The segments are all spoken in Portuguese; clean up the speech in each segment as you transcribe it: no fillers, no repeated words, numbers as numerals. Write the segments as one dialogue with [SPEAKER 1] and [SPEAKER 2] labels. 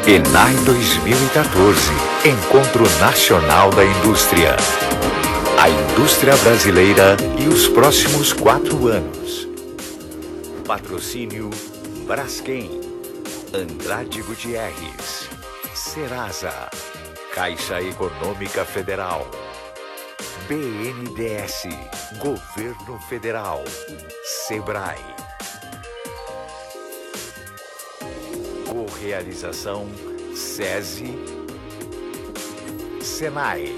[SPEAKER 1] ENAI 2014, Encontro Nacional da Indústria. A indústria brasileira e os próximos 4 anos. Patrocínio Braskem, Andrade Gutierrez, Serasa, Caixa Econômica Federal, BNDES, Governo Federal, Sebrae. Realização SESI, SENAI.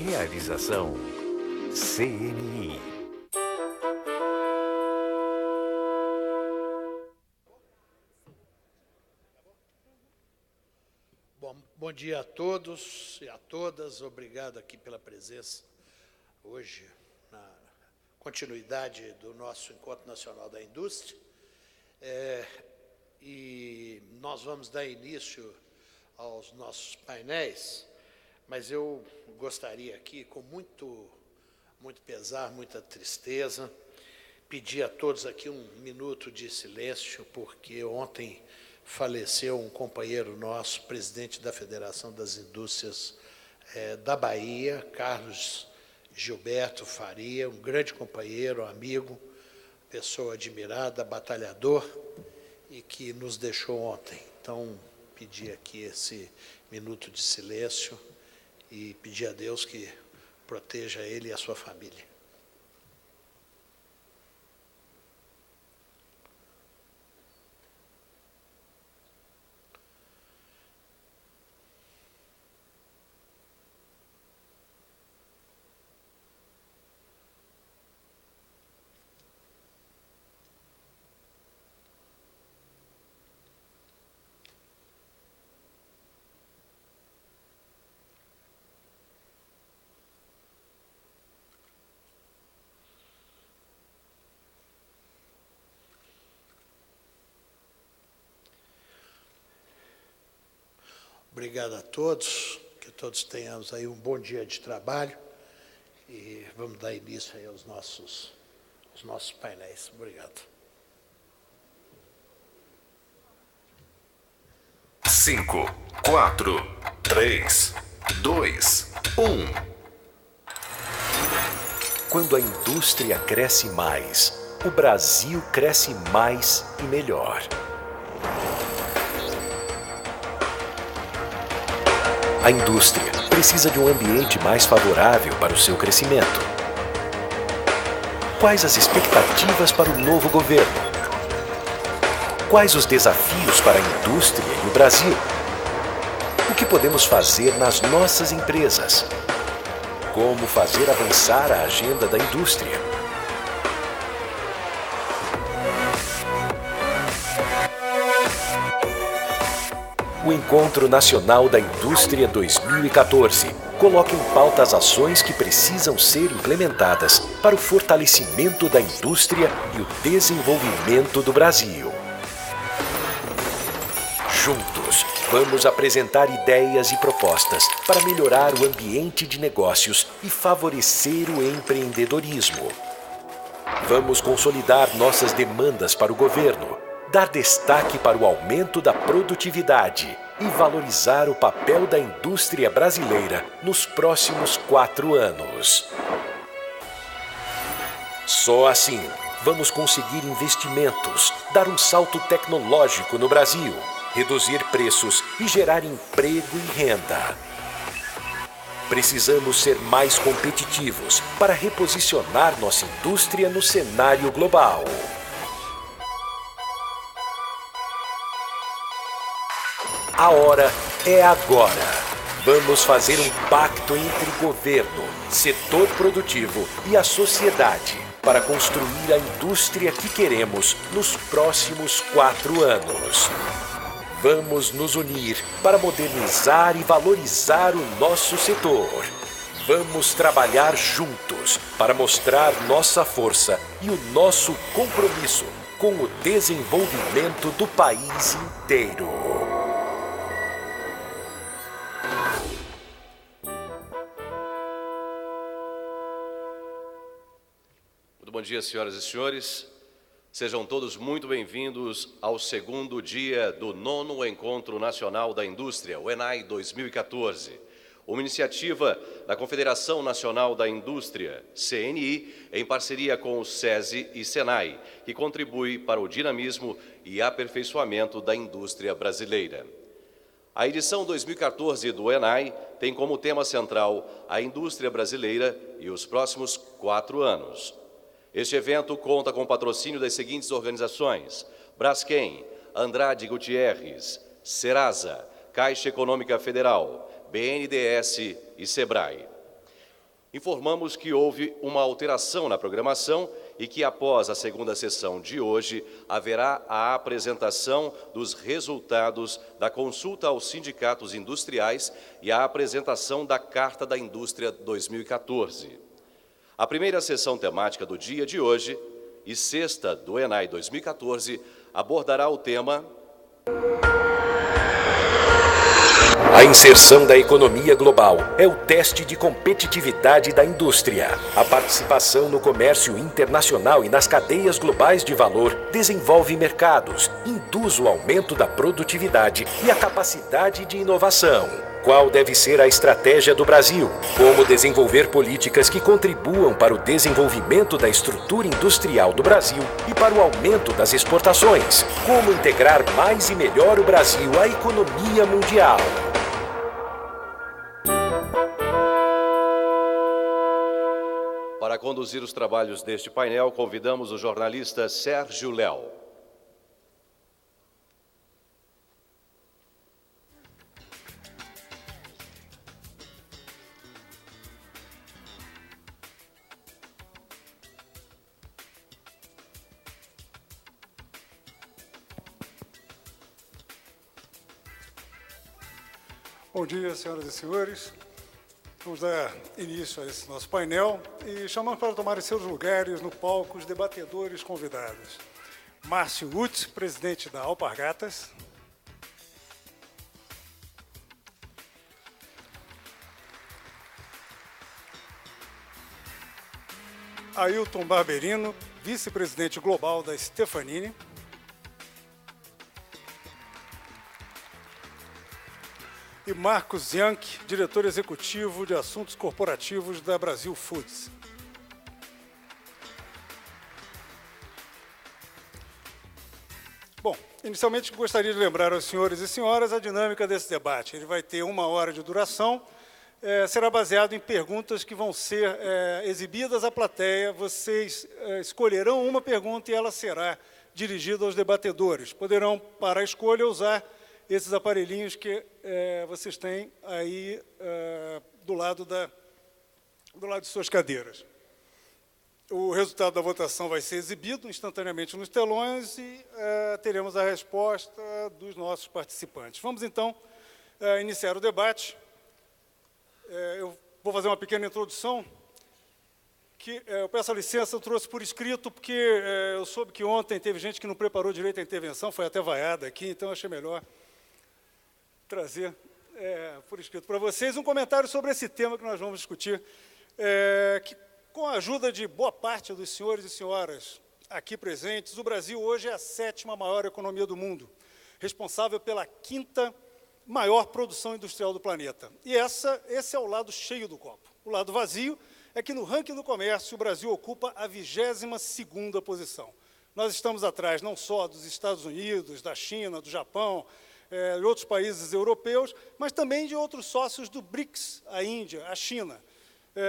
[SPEAKER 1] Realização CNI.
[SPEAKER 2] Bom dia a todos e a todas. Obrigado aqui pela presença hoje na continuidade do nosso Encontro Nacional da Indústria. E nós vamos dar início aos nossos painéis, mas eu gostaria aqui, com muito pesar, muita tristeza, pedir a todos aqui um minuto de silêncio, porque ontem faleceu um companheiro nosso, presidente da Federação das Indústrias da Bahia, Carlos Gilberto Faria, um grande companheiro, amigo, pessoa admirada, batalhador, e que nos deixou ontem. Então, pedir aqui esse minuto de silêncio e pedir a Deus que proteja ele e a sua família. Obrigado a todos, que todos tenhamos aí um bom dia de trabalho e vamos dar início aí aos nossos painéis. Obrigado.
[SPEAKER 3] 5, 4, 3, 2, 1.
[SPEAKER 1] Quando a indústria cresce mais, o Brasil cresce mais e melhor. A indústria precisa de um ambiente mais favorável para o seu crescimento. Quais as expectativas para o novo governo? Quais os desafios para a indústria e o Brasil? O que podemos fazer nas nossas empresas? Como fazer avançar a agenda da indústria? O Encontro Nacional da Indústria 2014 coloca em pauta as ações que precisam ser implementadas para o fortalecimento da indústria e o desenvolvimento do Brasil. Juntos, vamos apresentar ideias e propostas para melhorar o ambiente de negócios e favorecer o empreendedorismo. Vamos consolidar nossas demandas para o governo, dar destaque para o aumento da produtividade e valorizar o papel da indústria brasileira nos próximos 4 anos. Só assim, vamos conseguir investimentos, dar um salto tecnológico no Brasil, reduzir preços e gerar emprego e renda. Precisamos ser mais competitivos para reposicionar nossa indústria no cenário global. A hora é agora. Vamos fazer um pacto entre governo, setor produtivo e a sociedade para construir a indústria que queremos nos próximos 4 anos. Vamos nos unir para modernizar e valorizar o nosso setor. Vamos trabalhar juntos para mostrar nossa força e o nosso compromisso com o desenvolvimento do país inteiro.
[SPEAKER 4] Bom dia, senhoras e senhores. Sejam todos muito bem-vindos ao segundo dia do 9º Encontro Nacional da Indústria, o ENAI 2014. Uma iniciativa da Confederação Nacional da Indústria, CNI, em parceria com o SESI e SENAI, que contribui para o dinamismo e aperfeiçoamento da indústria brasileira. A edição 2014 do ENAI tem como tema central a indústria brasileira e os próximos 4 anos. Este evento conta com o patrocínio das seguintes organizações: Braskem, Andrade Gutierrez, Serasa, Caixa Econômica Federal, BNDES e SEBRAE. Informamos que houve uma alteração na programação e que, após a segunda sessão de hoje, haverá a apresentação dos resultados da consulta aos sindicatos industriais e a apresentação da Carta da Indústria 2014. A primeira sessão temática do dia de hoje e sexta do ENAI 2014 abordará o tema
[SPEAKER 1] A inserção da economia global é o teste de competitividade da indústria. A participação no comércio internacional e nas cadeias globais de valor desenvolve mercados, induz o aumento da produtividade e a capacidade de inovação. Qual deve ser a estratégia do Brasil? Como desenvolver políticas que contribuam para o desenvolvimento da estrutura industrial do Brasil e para o aumento das exportações? Como integrar mais e melhor o Brasil à economia mundial?
[SPEAKER 4] Para conduzir os trabalhos deste painel, convidamos o jornalista Sérgio Léo.
[SPEAKER 5] Bom dia, senhoras e senhores. Vamos dar início a esse nosso painel e chamamos para tomarem seus lugares no palco os debatedores convidados. Márcio Utz, presidente da Alpargatas. Ailton Barberino, vice-presidente global da Stefanini. E Marcos Zianchi, diretor executivo de assuntos corporativos da Brasil Foods. Bom, inicialmente gostaria de lembrar aos senhores e senhoras a dinâmica desse debate. Ele vai ter 1 hora de duração, será baseado em perguntas que vão ser exibidas à plateia. Vocês escolherão uma pergunta e ela será dirigida aos debatedores. Poderão, para a escolha, usar esses aparelhinhos que vocês têm aí do lado de suas cadeiras. O resultado da votação vai ser exibido instantaneamente nos telões e teremos a resposta dos nossos participantes. Vamos, então, iniciar o debate. Eu vou fazer uma pequena introdução, que eu peço a licença, eu trouxe por escrito, porque eu soube que ontem teve gente que não preparou direito a intervenção, foi até vaiada aqui, então achei melhor trazer por escrito para vocês um comentário sobre esse tema que nós vamos discutir, que, com a ajuda de boa parte dos senhores e senhoras aqui presentes, o Brasil hoje é a 7ª maior economia do mundo, responsável pela 5ª maior produção industrial do planeta. E esse é o lado cheio do copo. O lado vazio é que, no ranking do comércio, o Brasil ocupa a 22ª posição. Nós estamos atrás não só dos Estados Unidos, da China, do Japão, de outros países europeus, mas também de outros sócios do BRICS, a Índia, a China.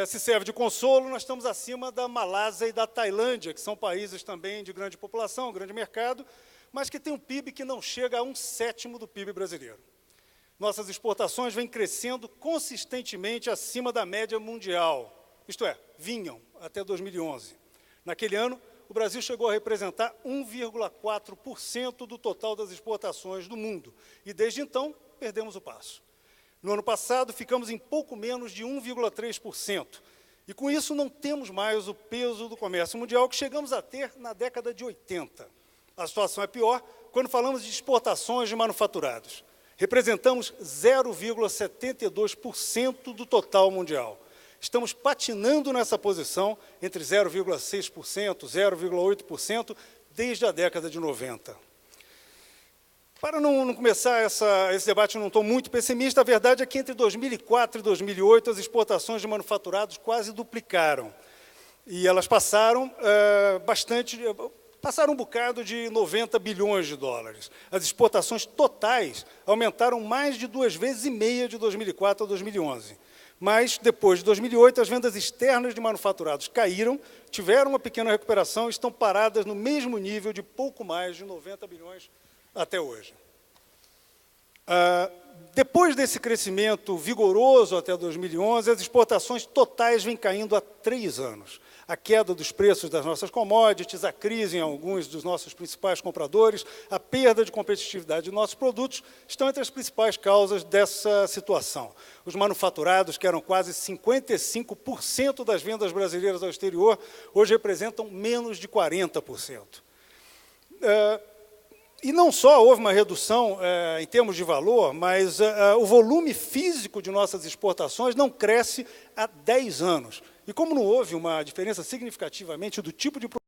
[SPEAKER 5] Se serve de consolo, nós estamos acima da Malásia e da Tailândia, que são países também de grande população, grande mercado, mas que têm um PIB que não chega a 1/7 do PIB brasileiro. Nossas exportações vêm crescendo consistentemente acima da média mundial, isto é, vinham até 2011. Naquele ano, o Brasil chegou a representar 1,4% do total das exportações do mundo, e desde então perdemos o passo. No ano passado, ficamos em pouco menos de 1,3%, e com isso não temos mais o peso do comércio mundial que chegamos a ter na década de 80. A situação é pior quando falamos de exportações de manufaturados. Representamos 0,72% do total mundial. Estamos patinando nessa posição entre 0,6%, 0,8%, desde a década de 90. Para não começar esse debate num tom muito pessimista, a verdade é que entre 2004 e 2008 as exportações de manufaturados quase duplicaram. E elas passaram passaram um bocado de 90 bilhões de dólares. As exportações totais aumentaram mais de 2,5 vezes de 2004 a 2011. Mas, depois de 2008, as vendas externas de manufaturados caíram, tiveram uma pequena recuperação e estão paradas no mesmo nível de pouco mais de 90 bilhões até hoje. Depois desse crescimento vigoroso até 2011, as exportações totais vêm caindo há 3 anos. A queda dos preços das nossas commodities, a crise em alguns dos nossos principais compradores, a perda de competitividade de nossos produtos estão entre as principais causas dessa situação. Os manufaturados, que eram quase 55% das vendas brasileiras ao exterior, hoje representam menos de 40%. E não só houve uma redução em termos de valor, mas o volume físico de nossas exportações não cresce há 10 anos. E como não houve uma diferença significativamente do tipo de produto.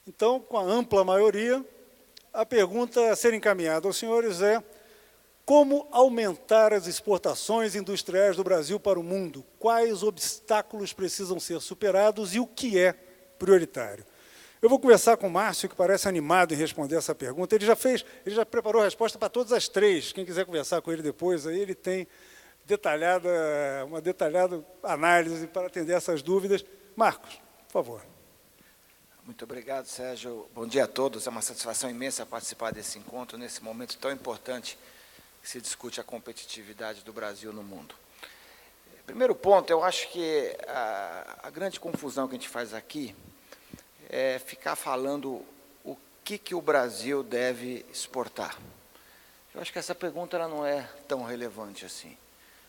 [SPEAKER 5] Então, com a ampla maioria, a pergunta a ser encaminhada aos senhores é: como aumentar as exportações industriais do Brasil para o mundo? Quais obstáculos precisam ser superados e o que é prioritário? Eu vou conversar com o Márcio, que parece animado em responder essa pergunta. Ele já preparou a resposta para todas as 3. Quem quiser conversar com ele depois, aí ele tem uma detalhada análise para atender essas dúvidas. Marcos, por favor.
[SPEAKER 6] Muito obrigado, Sérgio. Bom dia a todos. É uma satisfação imensa participar desse encontro, nesse momento tão importante que se discute a competitividade do Brasil no mundo. Primeiro ponto, eu acho que a grande confusão que a gente faz aqui é ficar falando o que o Brasil deve exportar. Eu acho que essa pergunta ela não é tão relevante assim.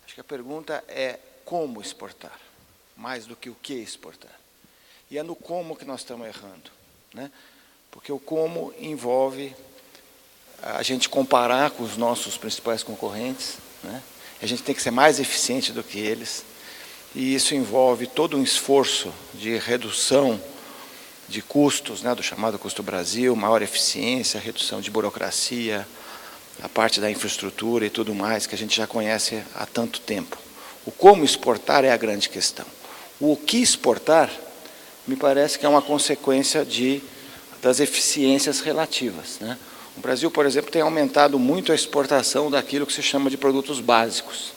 [SPEAKER 6] Acho que a pergunta é como exportar, mais do que o que exportar. E é no como que nós estamos errando, né? Porque o como envolve a gente comparar com os nossos principais concorrentes, né? A gente tem que ser mais eficiente do que eles, e isso envolve todo um esforço de redução de custos, né, do chamado custo Brasil, maior eficiência, redução de burocracia, a parte da infraestrutura e tudo mais, que a gente já conhece há tanto tempo. O como exportar é a grande questão. O que exportar, me parece que é uma consequência das eficiências relativas, né? O Brasil, por exemplo, tem aumentado muito a exportação daquilo que se chama de produtos básicos,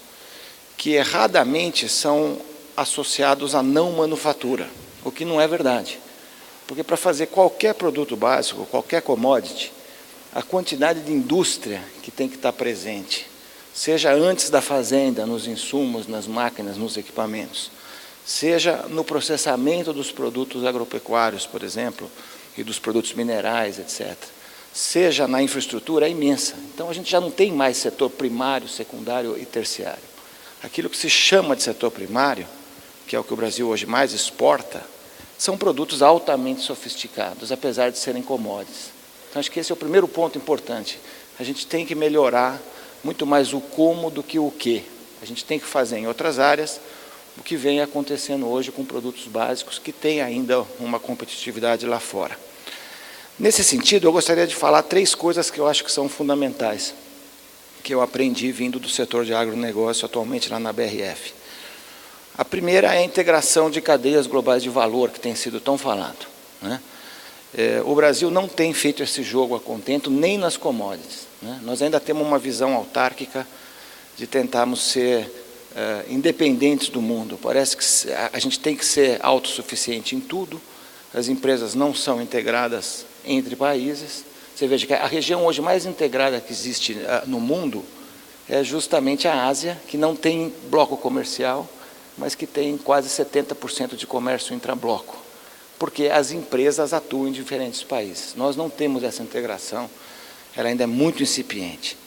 [SPEAKER 6] que erradamente são associados à não manufatura, o que não é verdade. Porque para fazer qualquer produto básico, qualquer commodity, a quantidade de indústria que tem que estar presente, seja antes da fazenda, nos insumos, nas máquinas, nos equipamentos, seja no processamento dos produtos agropecuários, por exemplo, e dos produtos minerais, etc., seja na infraestrutura, é imensa. Então, a gente já não tem mais setor primário, secundário e terciário. Aquilo que se chama de setor primário, que é o que o Brasil hoje mais exporta, são produtos altamente sofisticados, apesar de serem commodities. Então, acho que esse é o primeiro ponto importante. A gente tem que melhorar muito mais o como do que o que. A gente tem que fazer em outras áreas o que vem acontecendo hoje com produtos básicos que têm ainda uma competitividade lá fora. Nesse sentido, eu gostaria de falar 3 coisas que eu acho que são fundamentais, que eu aprendi vindo do setor de agronegócio atualmente lá na BRF. A primeira é a integração de cadeias globais de valor, que tem sido tão falado, né? O Brasil não tem feito esse jogo a contento, nem nas commodities, né? Nós ainda temos uma visão autárquica de tentarmos ser independentes do mundo. Parece que a gente tem que ser autossuficiente em tudo, as empresas não são integradas entre países. Você veja que a região hoje mais integrada que existe no mundo é justamente a Ásia, que não tem bloco comercial, mas que tem quase 70% de comércio intrabloco, porque as empresas atuam em diferentes países. Nós não temos essa integração, ela ainda é muito incipiente.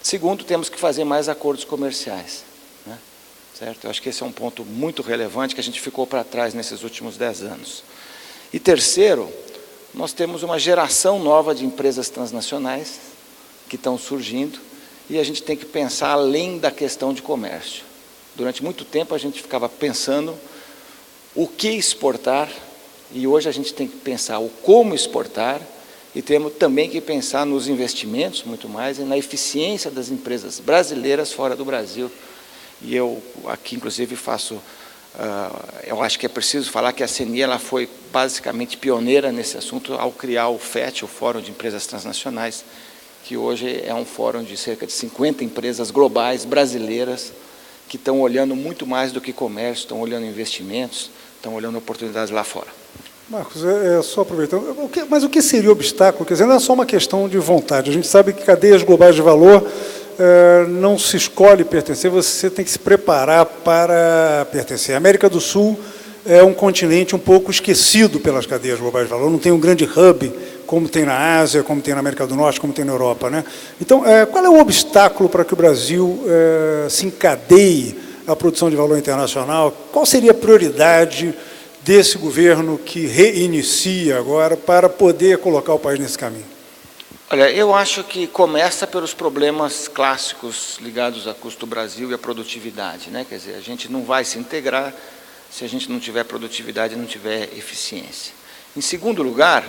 [SPEAKER 6] Segundo, temos que fazer mais acordos comerciais, né? Certo? Eu acho que esse é um ponto muito relevante que a gente ficou para trás nesses últimos 10 anos. E terceiro, nós temos uma geração nova de empresas transnacionais que estão surgindo e a gente tem que pensar além da questão de comércio. Durante muito tempo a gente ficava pensando o que exportar e hoje a gente tem que pensar o como exportar e temos também que pensar nos investimentos muito mais e na eficiência das empresas brasileiras fora do Brasil. E eu aqui inclusive faço... eu acho que é preciso falar que a CNI ela foi basicamente pioneira nesse assunto ao criar o FET, o Fórum de Empresas Transnacionais, que hoje é um fórum de cerca de 50 empresas globais brasileiras que estão olhando muito mais do que comércio, estão olhando investimentos, estão olhando oportunidades lá fora.
[SPEAKER 5] Marcos, só aproveitando, mas o que seria o obstáculo? Quer dizer, não é só uma questão de vontade. A gente sabe que cadeias globais de valor não se escolhe pertencer, você tem que se preparar para pertencer. A América do Sul é um continente um pouco esquecido pelas cadeias globais de valor, não tem um grande hub como tem na Ásia, como tem na América do Norte, como tem na Europa, né? Então, qual é o obstáculo para que o Brasil se encadeie à produção de valor internacional? Qual seria a prioridade desse governo que reinicia agora para poder colocar o país nesse caminho?
[SPEAKER 6] Olha, eu acho que começa pelos problemas clássicos ligados a custo Brasil e a produtividade, né? Quer dizer, a gente não vai se integrar se a gente não tiver produtividade e não tiver eficiência. Em segundo lugar,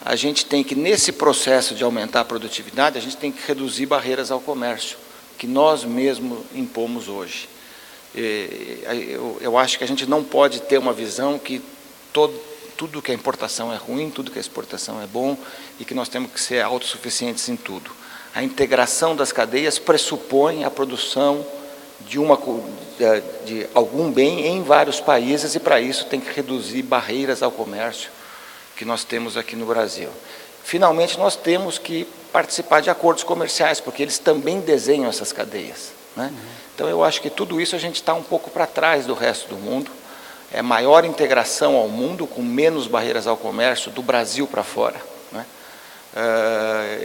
[SPEAKER 6] a gente tem que, nesse processo de aumentar a produtividade, a gente tem que reduzir barreiras ao comércio, que nós mesmos impomos hoje. Eu acho que a gente não pode ter uma visão que tudo que é importação é ruim, tudo que é exportação é bom e que nós temos que ser autossuficientes em tudo. A integração das cadeias pressupõe a produção de algum bem em vários países e, para isso, tem que reduzir barreiras ao comércio que nós temos aqui no Brasil. Finalmente, nós temos que participar de acordos comerciais, porque eles também desenham essas cadeias, né? Então, eu acho que tudo isso a gente está um pouco para trás do resto do mundo. É maior integração ao mundo, com menos barreiras ao comércio, do Brasil para fora, né?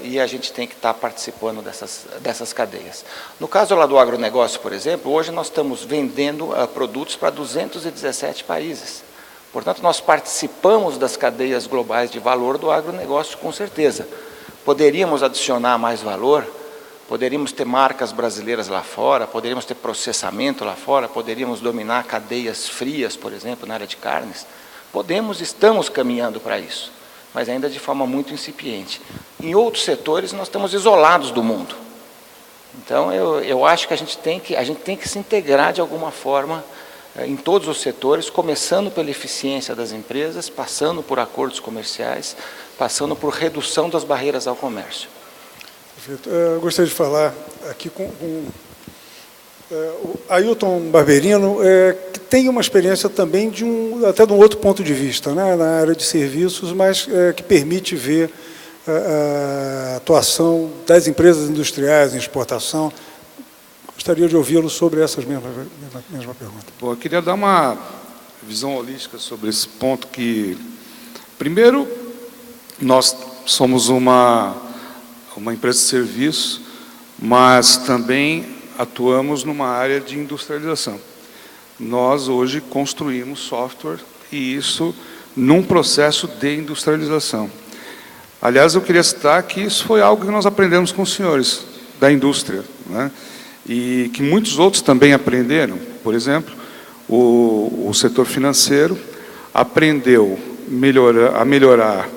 [SPEAKER 6] E a gente tem que estar participando dessas cadeias. No caso lá do agronegócio, por exemplo, hoje nós estamos vendendo produtos para 217 países. Portanto, nós participamos das cadeias globais de valor do agronegócio, com certeza. Poderíamos adicionar mais valor, poderíamos ter marcas brasileiras lá fora, poderíamos ter processamento lá fora, poderíamos dominar cadeias frias, por exemplo, na área de carnes. Estamos caminhando para isso, mas ainda de forma muito incipiente. Em outros setores, nós estamos isolados do mundo. Então, eu acho que a gente tem que se integrar de alguma forma em todos os setores, começando pela eficiência das empresas, passando por acordos comerciais, passando por redução das barreiras ao comércio.
[SPEAKER 5] Perfeito. Eu gostaria de falar aqui com o Ailton Barberino, que tem uma experiência também até de um outro ponto de vista, né, na área de serviços, mas que permite ver a atuação das empresas industriais em exportação. Gostaria de ouvi-lo sobre essas mesma pergunta.
[SPEAKER 7] Bom, eu queria dar uma visão holística sobre esse ponto que, primeiro, nós somos uma empresa de serviço, mas também atuamos numa área de industrialização. Nós, hoje, construímos software e isso num processo de industrialização. Aliás, eu queria citar que isso foi algo que nós aprendemos com os senhores da indústria, né? E que muitos outros também aprenderam. Por exemplo, o setor financeiro aprendeu a melhorar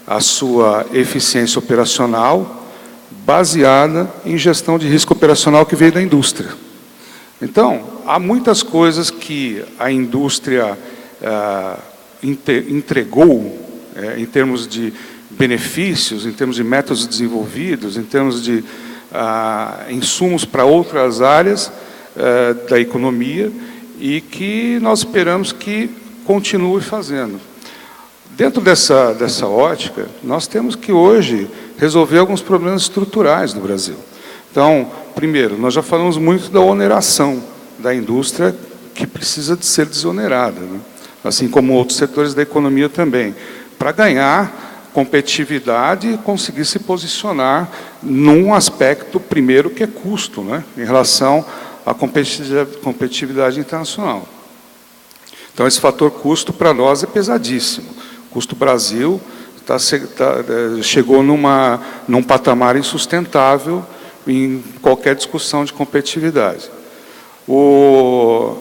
[SPEAKER 7] a sua eficiência operacional baseada em gestão de risco operacional que veio da indústria. Então, há muitas coisas que a indústria entregou, em termos de benefícios, em termos de métodos desenvolvidos, em termos de insumos para outras áreas da economia e que nós esperamos que continue fazendo. Dentro dessa ótica, nós temos que hoje resolver alguns problemas estruturais no Brasil. Então, primeiro, nós já falamos muito da oneração da indústria que precisa de ser desonerada, né? Assim como outros setores da economia também, para ganhar competitividade e conseguir se posicionar num aspecto, primeiro, que é custo, né, em relação à competitividade internacional. Então, esse fator custo, para nós, é pesadíssimo. O custo Brasil chegou num patamar insustentável em qualquer discussão de competitividade.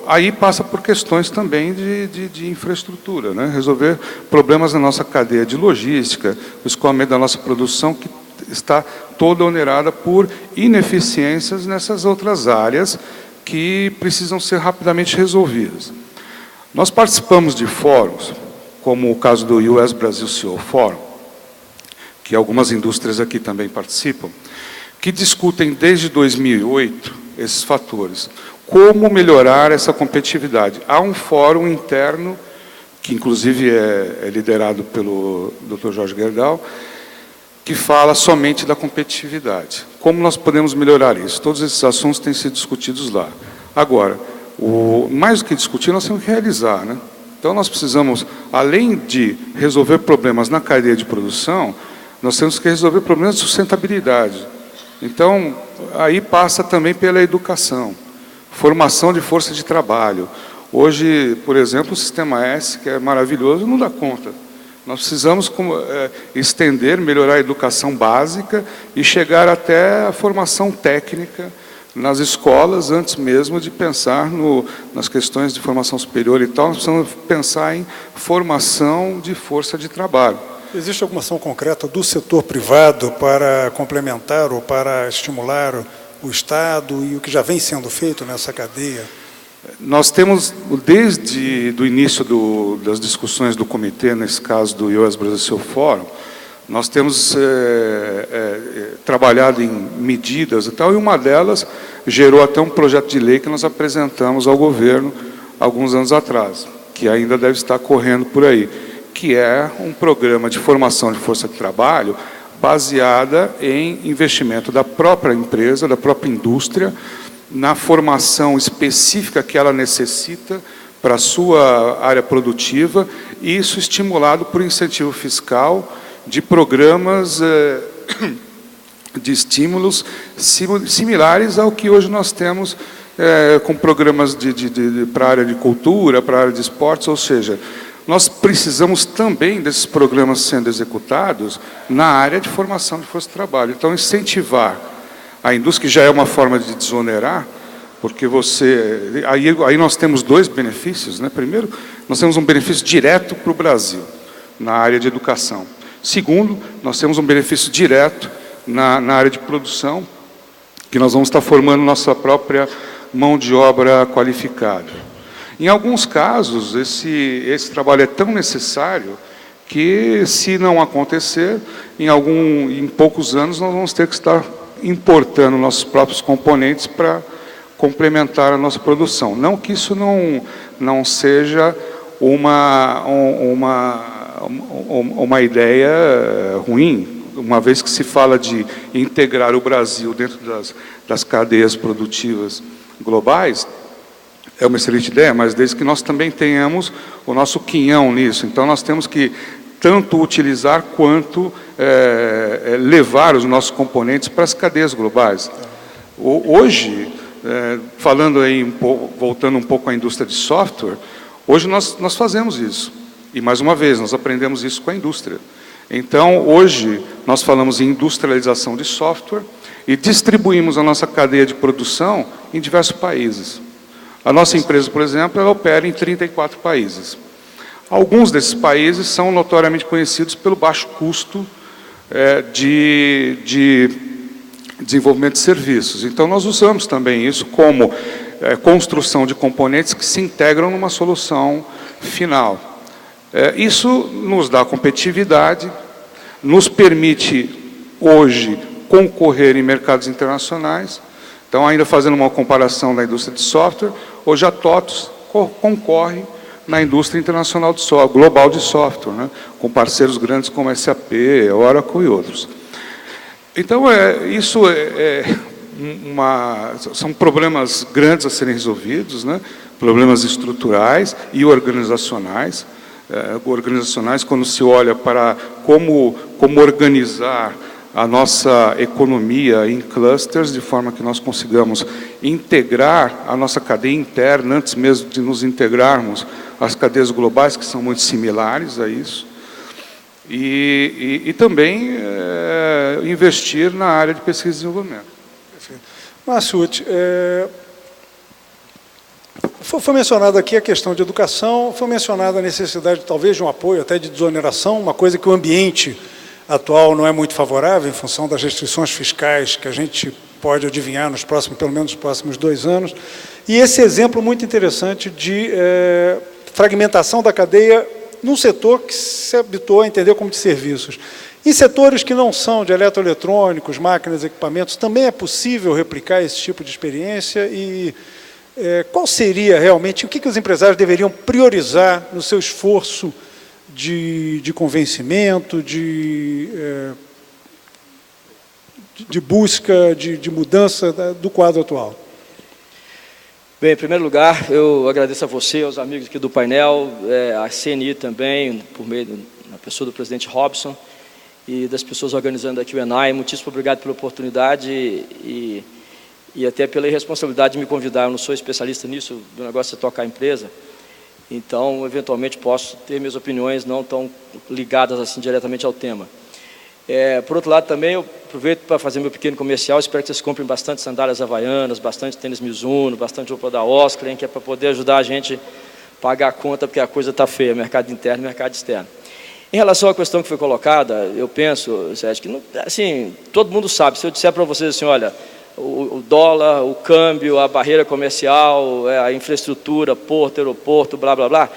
[SPEAKER 7] Aí passa por questões também de infraestrutura, né? Resolver problemas na nossa cadeia de logística, o escoamento da nossa produção, que está toda onerada por ineficiências nessas outras áreas que precisam ser rapidamente resolvidas. Nós participamos de fóruns, como o caso do US Brasil CEO Forum, que algumas indústrias aqui também participam, que discutem desde 2008 esses fatores. Como melhorar essa competitividade? Há um fórum interno, que inclusive é liderado pelo Dr. Jorge Gerdau, que fala somente da competitividade. Como nós podemos melhorar isso? Todos esses assuntos têm sido discutidos lá. Agora, mais do que discutir, nós temos que realizar, né? Então, nós precisamos, além de resolver problemas na cadeia de produção, nós temos que resolver problemas de sustentabilidade. Então, aí passa também pela educação. Formação de força de trabalho. Hoje, por exemplo, o Sistema S, que é maravilhoso, não dá conta. Nós precisamos estender, melhorar a educação básica e chegar até a formação técnica nas escolas, antes mesmo de pensar nas questões de formação superior e tal. Nós precisamos pensar em formação de força de trabalho.
[SPEAKER 5] Existe alguma ação concreta do setor privado para complementar ou para estimular o Estado e o que já vem sendo feito nessa cadeia?
[SPEAKER 7] Nós temos, desde o início das discussões do comitê, nesse caso do US Brasil CEO Forum, nós temos trabalhado em medidas e tal, e uma delas gerou até um projeto de lei que nós apresentamos ao governo alguns anos atrás, que ainda deve estar correndo por aí, que é um programa de formação de força de trabalho baseada em investimento da própria empresa, da própria indústria, na formação específica que ela necessita para a sua área produtiva, e isso estimulado por incentivo fiscal de programas de estímulos similares ao que hoje nós temos com programas para a área de cultura, para a área de esportes, ou seja, nós precisamos também desses programas sendo executados na área de formação de força de trabalho. Então, incentivar a indústria, que já é uma forma de desonerar, porque aí nós temos dois benefícios, né? Primeiro, nós temos um benefício direto para o Brasil, na área de educação. Segundo, nós temos um benefício direto na área de produção, que nós vamos estar formando nossa própria mão de obra qualificada. Em alguns casos, esse trabalho é tão necessário que, se não acontecer, em poucos anos, nós vamos ter que estar importando nossos próprios componentes para complementar a nossa produção. Não que isso não seja uma ideia ruim, uma vez que se fala de integrar o Brasil dentro das cadeias produtivas globais. É uma excelente ideia, mas desde que nós também tenhamos o nosso quinhão nisso. Então, nós temos que tanto utilizar quanto levar os nossos componentes para as cadeias globais. Hoje, falando aí, voltando um pouco à indústria de software, hoje nós fazemos isso. E, mais uma vez, nós aprendemos isso com a indústria. Então, hoje, nós falamos em industrialização de software e distribuímos a nossa cadeia de produção em diversos países. A nossa empresa, por exemplo, ela opera em 34 países. Alguns desses países são notoriamente conhecidos pelo baixo custo de desenvolvimento de serviços. Então, nós usamos também isso como construção de componentes que se integram numa solução final. Isso nos dá competitividade, nos permite, hoje, concorrer em mercados internacionais. Então, ainda fazendo uma comparação da indústria de software, hoje a TOTOS concorre na indústria internacional de software, global de software, né, com parceiros grandes como SAP, Oracle e outros. Então, são problemas grandes a serem resolvidos, né, problemas estruturais e organizacionais. Quando se olha para como organizar a nossa economia em clusters, de forma que nós consigamos integrar a nossa cadeia interna, antes mesmo de nos integrarmos às cadeias globais, que são muito similares a isso, e também investir na área de pesquisa e desenvolvimento.
[SPEAKER 5] Massucci, foi mencionada aqui a questão de educação, foi mencionada a necessidade, talvez, de um apoio, até de desoneração, uma coisa que o ambiente atual não é muito favorável, em função das restrições fiscais que a gente pode adivinhar pelo menos nos próximos 2 anos. E esse exemplo muito interessante de fragmentação da cadeia num setor que se habituou a entender como de serviços. Em setores que não são de eletroeletrônicos, máquinas, equipamentos, também é possível replicar esse tipo de experiência? E qual seria realmente, o que os empresários deveriam priorizar no seu esforço de convencimento, de busca, de mudança do quadro atual?
[SPEAKER 8] Bem, em primeiro lugar, eu agradeço a você, aos amigos aqui do painel, a CNI também, por meio da pessoa do presidente Robson e das pessoas organizando aqui o ENAI. Muitíssimo obrigado pela oportunidade e até pela irresponsabilidade de me convidar. Eu não sou especialista nisso, do negócio de tocar a empresa. Então, eventualmente, posso ter minhas opiniões não tão ligadas assim diretamente ao tema. Por outro lado, também, eu aproveito para fazer meu pequeno comercial. Espero que vocês comprem bastante sandálias havaianas, bastante tênis Mizuno, bastante roupa da Oscar, que é para poder ajudar a gente a pagar a conta, porque a coisa está feia, mercado interno e mercado externo. Em relação à questão que foi colocada, eu penso, Sérgio, que não, assim, todo mundo sabe. Se eu disser para vocês assim, olha, o dólar, o câmbio, a barreira comercial, a infraestrutura, porto, aeroporto, blá, blá, blá,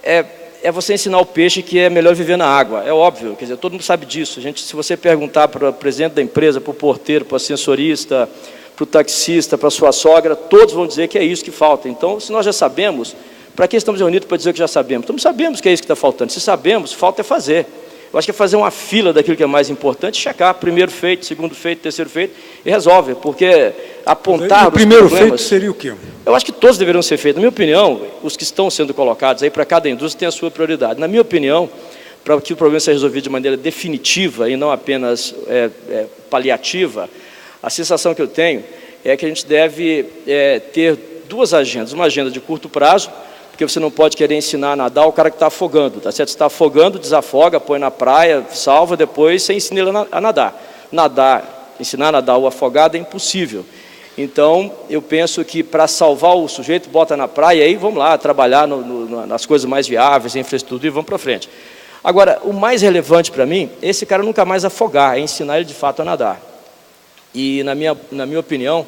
[SPEAKER 8] é você ensinar o peixe que é melhor viver na água. É óbvio, quer dizer, todo mundo sabe disso. Se você perguntar para o presidente da empresa, para o porteiro, para o ascensorista, para o taxista, para a sua sogra, todos vão dizer que é isso que falta. Então, se nós já sabemos, Para que estamos reunidos para dizer que já sabemos? Então, sabemos que é isso que está faltando. Se sabemos, falta é fazer. Eu acho que é fazer uma fila daquilo que é mais importante, checar primeiro feito, segundo feito, terceiro feito, e resolve, porque apontar...
[SPEAKER 5] O primeiro feito seria o quê?
[SPEAKER 8] Eu acho que todos deveriam ser feitos. Na minha opinião, os que estão sendo colocados aí para cada indústria tem a sua prioridade. Na minha opinião, para que o problema seja resolvido de maneira definitiva e não apenas paliativa, a sensação que eu tenho é que a gente deve ter duas agendas. Uma agenda de curto prazo, porque você não pode querer ensinar a nadar o cara que está afogando, tá certo? Você está afogando, desafoga, põe na praia, salva, depois você ensina ele a nadar. Ensinar a nadar o afogado é impossível. Então, eu penso que para salvar o sujeito, bota na praia, e aí vamos lá, trabalhar nas coisas mais viáveis, infraestrutura, e vamos para frente. Agora, o mais relevante para mim, é esse cara nunca mais afogar, é ensinar ele de fato a nadar. E, na minha opinião,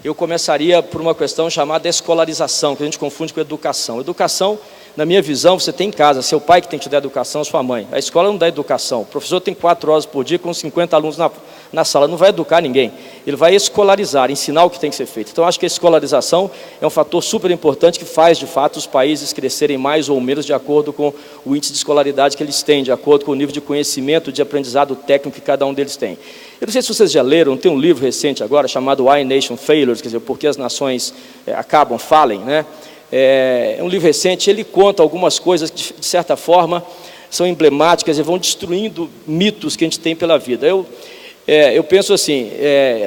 [SPEAKER 8] eu começaria por uma questão chamada escolarização, que a gente confunde com educação. Educação, na minha visão, você tem em casa, seu pai que tem que te dar educação, sua mãe. A escola não dá educação. O professor tem 4 horas por dia com 50 alunos na sala, não vai educar ninguém. Ele vai escolarizar, ensinar o que tem que ser feito. Então, acho que a escolarização é um fator super importante que faz, de fato, os países crescerem mais ou menos de acordo com o índice de escolaridade que eles têm, de acordo com o nível de conhecimento, de aprendizado técnico que cada um deles tem. Eu não sei se vocês já leram, tem um livro recente agora chamado Why Nation Failures, quer dizer, por que as nações falem, né? É um livro recente, ele conta algumas coisas que, de certa forma, são emblemáticas e vão destruindo mitos que a gente tem pela vida. Eu penso assim,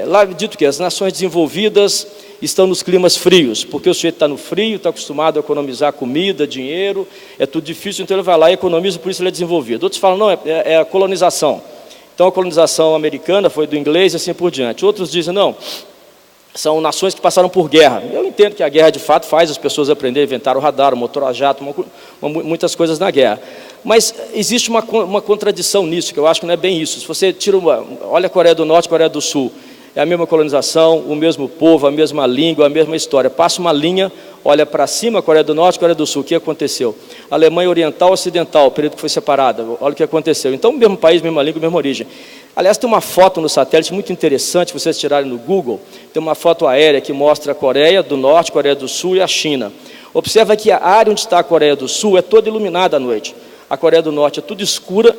[SPEAKER 8] lá dito que as nações desenvolvidas estão nos climas frios, porque o sujeito está no frio, está acostumado a economizar comida, dinheiro, é tudo difícil, então ele vai lá e economiza, por isso ele é desenvolvido. Outros falam, não, é a colonização. Então a colonização americana foi do inglês e assim por diante. Outros dizem, não, são nações que passaram por guerra. Eu entendo que a guerra, de fato, faz as pessoas aprenderem a inventar o radar, o motor a jato, muitas coisas na guerra. Mas existe uma contradição nisso, que eu acho que não é bem isso. Se você olha a Coreia do Norte e a Coreia do Sul, é a mesma colonização, o mesmo povo, a mesma língua, a mesma história. Passa uma linha, olha para cima, Coreia do Norte e Coreia do Sul, o que aconteceu? Alemanha Oriental e Ocidental, o período que foi separado, olha o que aconteceu. Então, mesmo país, mesma língua, mesma origem. Aliás, tem uma foto no satélite muito interessante, se vocês tirarem no Google, tem uma foto aérea que mostra a Coreia do Norte, Coreia do Sul e a China. Observa que a área onde está a Coreia do Sul é toda iluminada à noite. A Coreia do Norte é tudo escura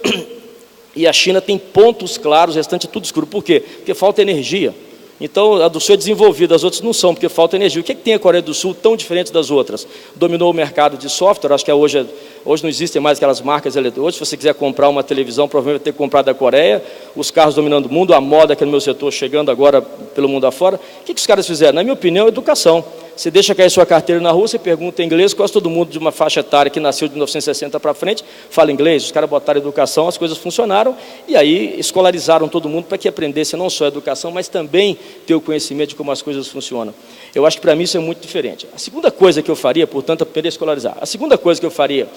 [SPEAKER 8] e a China tem pontos claros, o restante é tudo escuro. Por quê? Porque falta energia. Então, a do Sul é desenvolvida, as outras não são, porque falta energia. O que tem a Coreia do Sul tão diferente das outras? Dominou o mercado de software, acho que hoje não existem mais aquelas marcas eletrônicas. Hoje, se você quiser comprar uma televisão, provavelmente vai ter que comprar da Coreia, os carros dominando o mundo, a moda que é no meu setor chegando agora pelo mundo afora. O que os caras fizeram? Na minha opinião, educação. Você deixa cair sua carteira na rua, você pergunta em inglês, quase todo mundo de uma faixa etária que nasceu de 1960 para frente, fala inglês, os caras botaram educação, as coisas funcionaram, e aí escolarizaram todo mundo para que aprendesse não só a educação, mas também ter o conhecimento de como as coisas funcionam. Eu acho que para mim isso é muito diferente. A segunda coisa que eu faria, portanto, é aprender a escolarizar. A segunda coisa que eu faria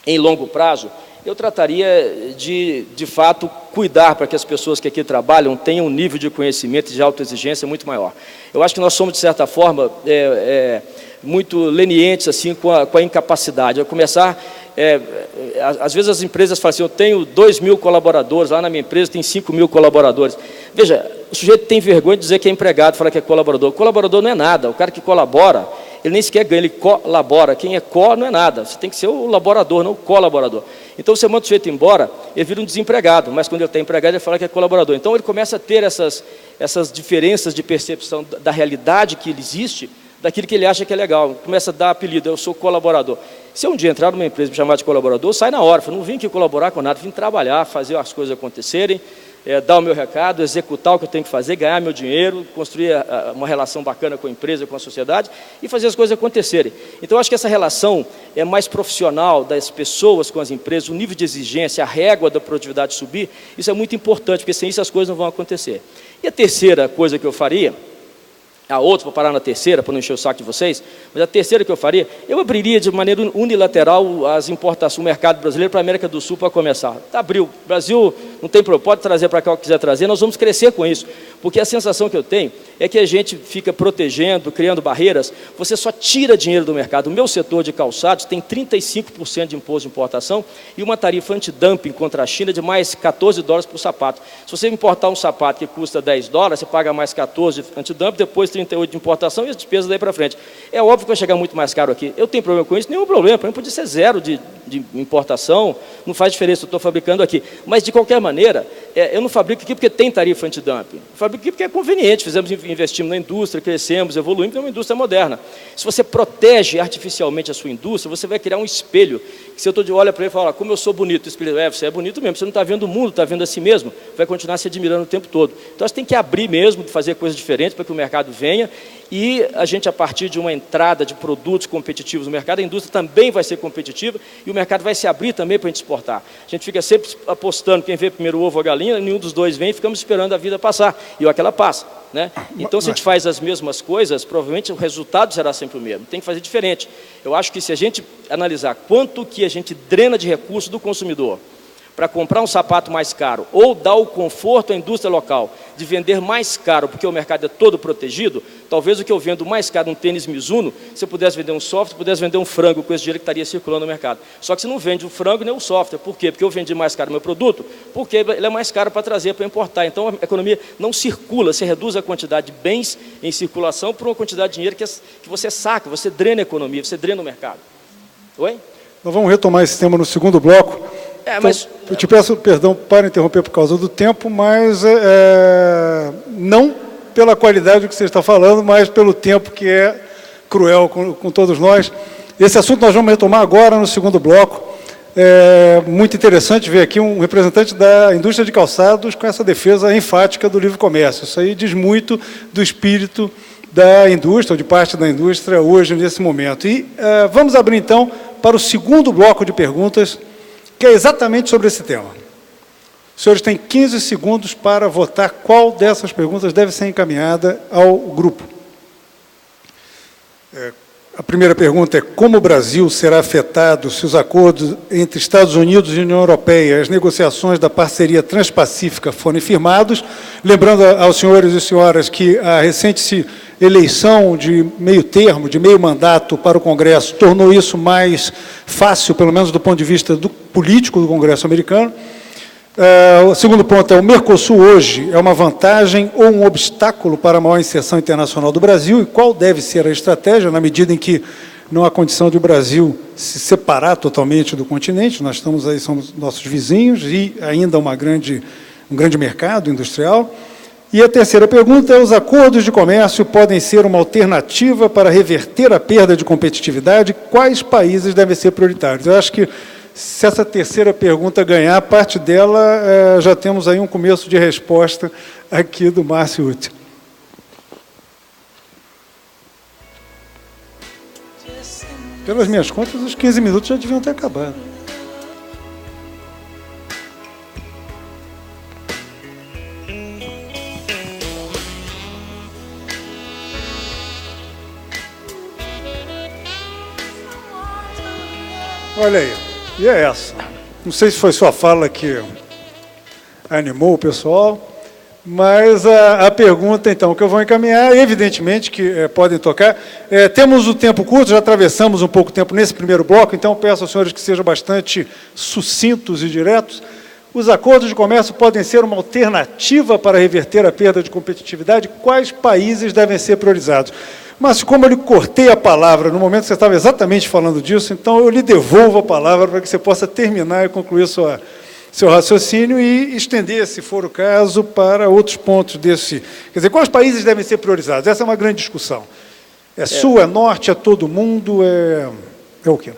[SPEAKER 8] em longo prazo, eu trataria de fato, cuidar para que as pessoas que aqui trabalham tenham um nível de conhecimento e de autoexigência muito maior. Eu acho que nós somos, de certa forma, muito lenientes assim, com a incapacidade. Eu começar, às vezes as empresas falam assim, eu tenho 2.000 colaboradores, lá na minha empresa tem 5.000 colaboradores. Veja, o sujeito tem vergonha de dizer que é empregado, fala que é colaborador. Colaborador não é nada, o cara que colabora, ele nem sequer ganha, ele colabora. Quem é co não é nada, você tem que ser o laborador, não o colaborador. Então, você manda o sujeito embora, ele vira um desempregado, mas quando ele está empregado, ele fala que é colaborador. Então, ele começa a ter essas diferenças de percepção da realidade que ele existe, daquilo que ele acha que é legal. Começa a dar apelido, eu sou colaborador. Se eu um dia entrar numa empresa e me chamar de colaborador, sai na hora. Eu não vim aqui colaborar com nada, vim trabalhar, fazer as coisas acontecerem, dar o meu recado, executar o que eu tenho que fazer, ganhar meu dinheiro, construir uma relação bacana com a empresa, com a sociedade e fazer as coisas acontecerem. Então, eu acho que essa relação é mais profissional das pessoas com as empresas, o nível de exigência, a régua da produtividade subir, isso é muito importante, porque sem isso as coisas não vão acontecer. E a terceira coisa que eu faria, a outra, vou parar na terceira, para não encher o saco de vocês, mas a terceira que eu faria, eu abriria de maneira unilateral as importações, o mercado brasileiro para a América do Sul para começar. Abriu. O Brasil não tem problema, pode trazer para cá o que quiser trazer, nós vamos crescer com isso. Porque a sensação que eu tenho é que a gente fica protegendo, criando barreiras, você só tira dinheiro do mercado. O meu setor de calçados tem 35% de imposto de importação e uma tarifa antidumping contra a China de mais $14 por sapato. Se você importar um sapato que custa $10, você paga mais 14 de antidumping, depois 38 de importação e as despesas daí para frente. É óbvio que vai chegar muito mais caro aqui. Eu tenho problema com isso? Nenhum problema. Para mim podia ser zero de importação, não faz diferença, eu estou fabricando aqui. Mas, de qualquer maneira, eu não fabrico aqui porque tem tarifa antidumping. Eu fabrico aqui porque é conveniente. Investimos na indústria, crescemos, evoluímos, é uma indústria moderna. Se você protege artificialmente a sua indústria, você vai criar um espelho. Que se eu olho para ele e falo, como eu sou bonito, o espelho, você é bonito mesmo, você não está vendo o mundo, está vendo a si mesmo, vai continuar se admirando o tempo todo. Então, você tem que abrir mesmo, fazer coisas diferentes para que o mercado venha. E a gente, a partir de uma entrada de produtos competitivos no mercado, a indústria também vai ser competitiva e o mercado vai se abrir também para a gente exportar. A gente fica sempre apostando quem vê primeiro o ovo ou a galinha, nenhum dos dois vem e ficamos esperando a vida passar. E olha que ela passa. Né? Então, se a gente faz as mesmas coisas, provavelmente o resultado será sempre o mesmo. Tem que fazer diferente. Eu acho que se a gente analisar quanto que a gente drena de recursos do consumidor para comprar um sapato mais caro ou dar o conforto à indústria local de vender mais caro, porque o mercado é todo protegido, talvez o que eu vendo mais caro, um tênis Mizuno, se eu pudesse vender um software, pudesse vender um frango com esse dinheiro que estaria circulando no mercado. Só que você não vende o frango nem o software. Por quê? Porque eu vendi mais caro o meu produto, porque ele é mais caro para trazer, para importar. Então, a economia não circula, você reduz a quantidade de bens em circulação por uma quantidade de dinheiro que você saca, você drena a economia, você drena o mercado. Oi?
[SPEAKER 5] Nós vamos retomar esse tema no segundo bloco.
[SPEAKER 8] Mas
[SPEAKER 5] eu te peço perdão para interromper por causa do tempo, mas não pela qualidade do que você está falando, mas pelo tempo que é cruel com todos nós. Esse assunto nós vamos retomar agora no segundo bloco. É muito interessante ver aqui um representante da indústria de calçados com essa defesa enfática do livre comércio. Isso aí diz muito do espírito da indústria, ou de parte da indústria, hoje, nesse momento. E vamos abrir, então, para o segundo bloco de perguntas, que é exatamente sobre esse tema. Os senhores têm 15 segundos para votar qual dessas perguntas deve ser encaminhada ao grupo. A primeira pergunta é: como o Brasil será afetado se os acordos entre Estados Unidos e União Europeia e as negociações da parceria transpacífica forem firmados? Lembrando aos senhores e senhoras que a recente eleição de meio termo, de meio mandato para o Congresso, tornou isso mais fácil, pelo menos do ponto de vista político do Congresso americano. O segundo ponto é: o Mercosul hoje é uma vantagem ou um obstáculo para a maior inserção internacional do Brasil, e qual deve ser a estratégia na medida em que não há condição de o Brasil se separar totalmente do continente? Nós estamos aí, somos nossos vizinhos e ainda um grande mercado industrial. E a terceira pergunta é: os acordos de comércio podem ser uma alternativa para reverter a perda de competitividade? Quais países devem ser prioritários? Eu acho que, se essa terceira pergunta ganhar, parte dela, já temos aí um começo de resposta aqui do Márcio Uti. Pelas minhas contas, os 15 minutos já deviam ter acabado. Olha aí, e é essa. Não sei se foi sua fala que animou o pessoal, mas a pergunta, então, que eu vou encaminhar, evidentemente que podem tocar. Temos o tempo curto, já atravessamos um pouco o tempo nesse primeiro bloco, então peço aos senhores que sejam bastante sucintos e diretos. Os acordos de comércio podem ser uma alternativa para reverter a perda de competitividade? Quais países devem ser priorizados? Mas, como eu lhe cortei a palavra no momento que você estava exatamente falando disso, então eu lhe devolvo a palavra para que você possa terminar e concluir seu raciocínio e estender, se for o caso, para outros pontos desse. Quer dizer, quais países devem ser priorizados? Essa é uma grande discussão. É sul, é norte, é todo mundo, é o quê?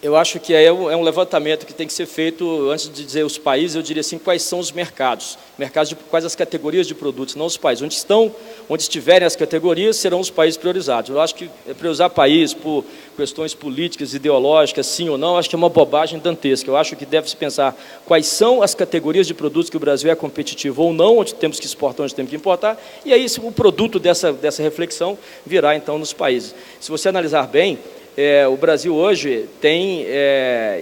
[SPEAKER 8] Eu acho que é um levantamento que tem que ser feito, antes de dizer os países, eu diria assim, quais são os mercados de quais as categorias de produtos, não os países. Onde estiverem as categorias, serão os países priorizados. Eu acho que priorizar país por questões políticas, ideológicas, sim ou não, acho que é uma bobagem dantesca. Eu acho que deve-se pensar quais são as categorias de produtos que o Brasil é competitivo ou não, onde temos que exportar, onde temos que importar, e aí o produto dessa reflexão virá, então, nos países. Se você analisar bem, o Brasil hoje tem,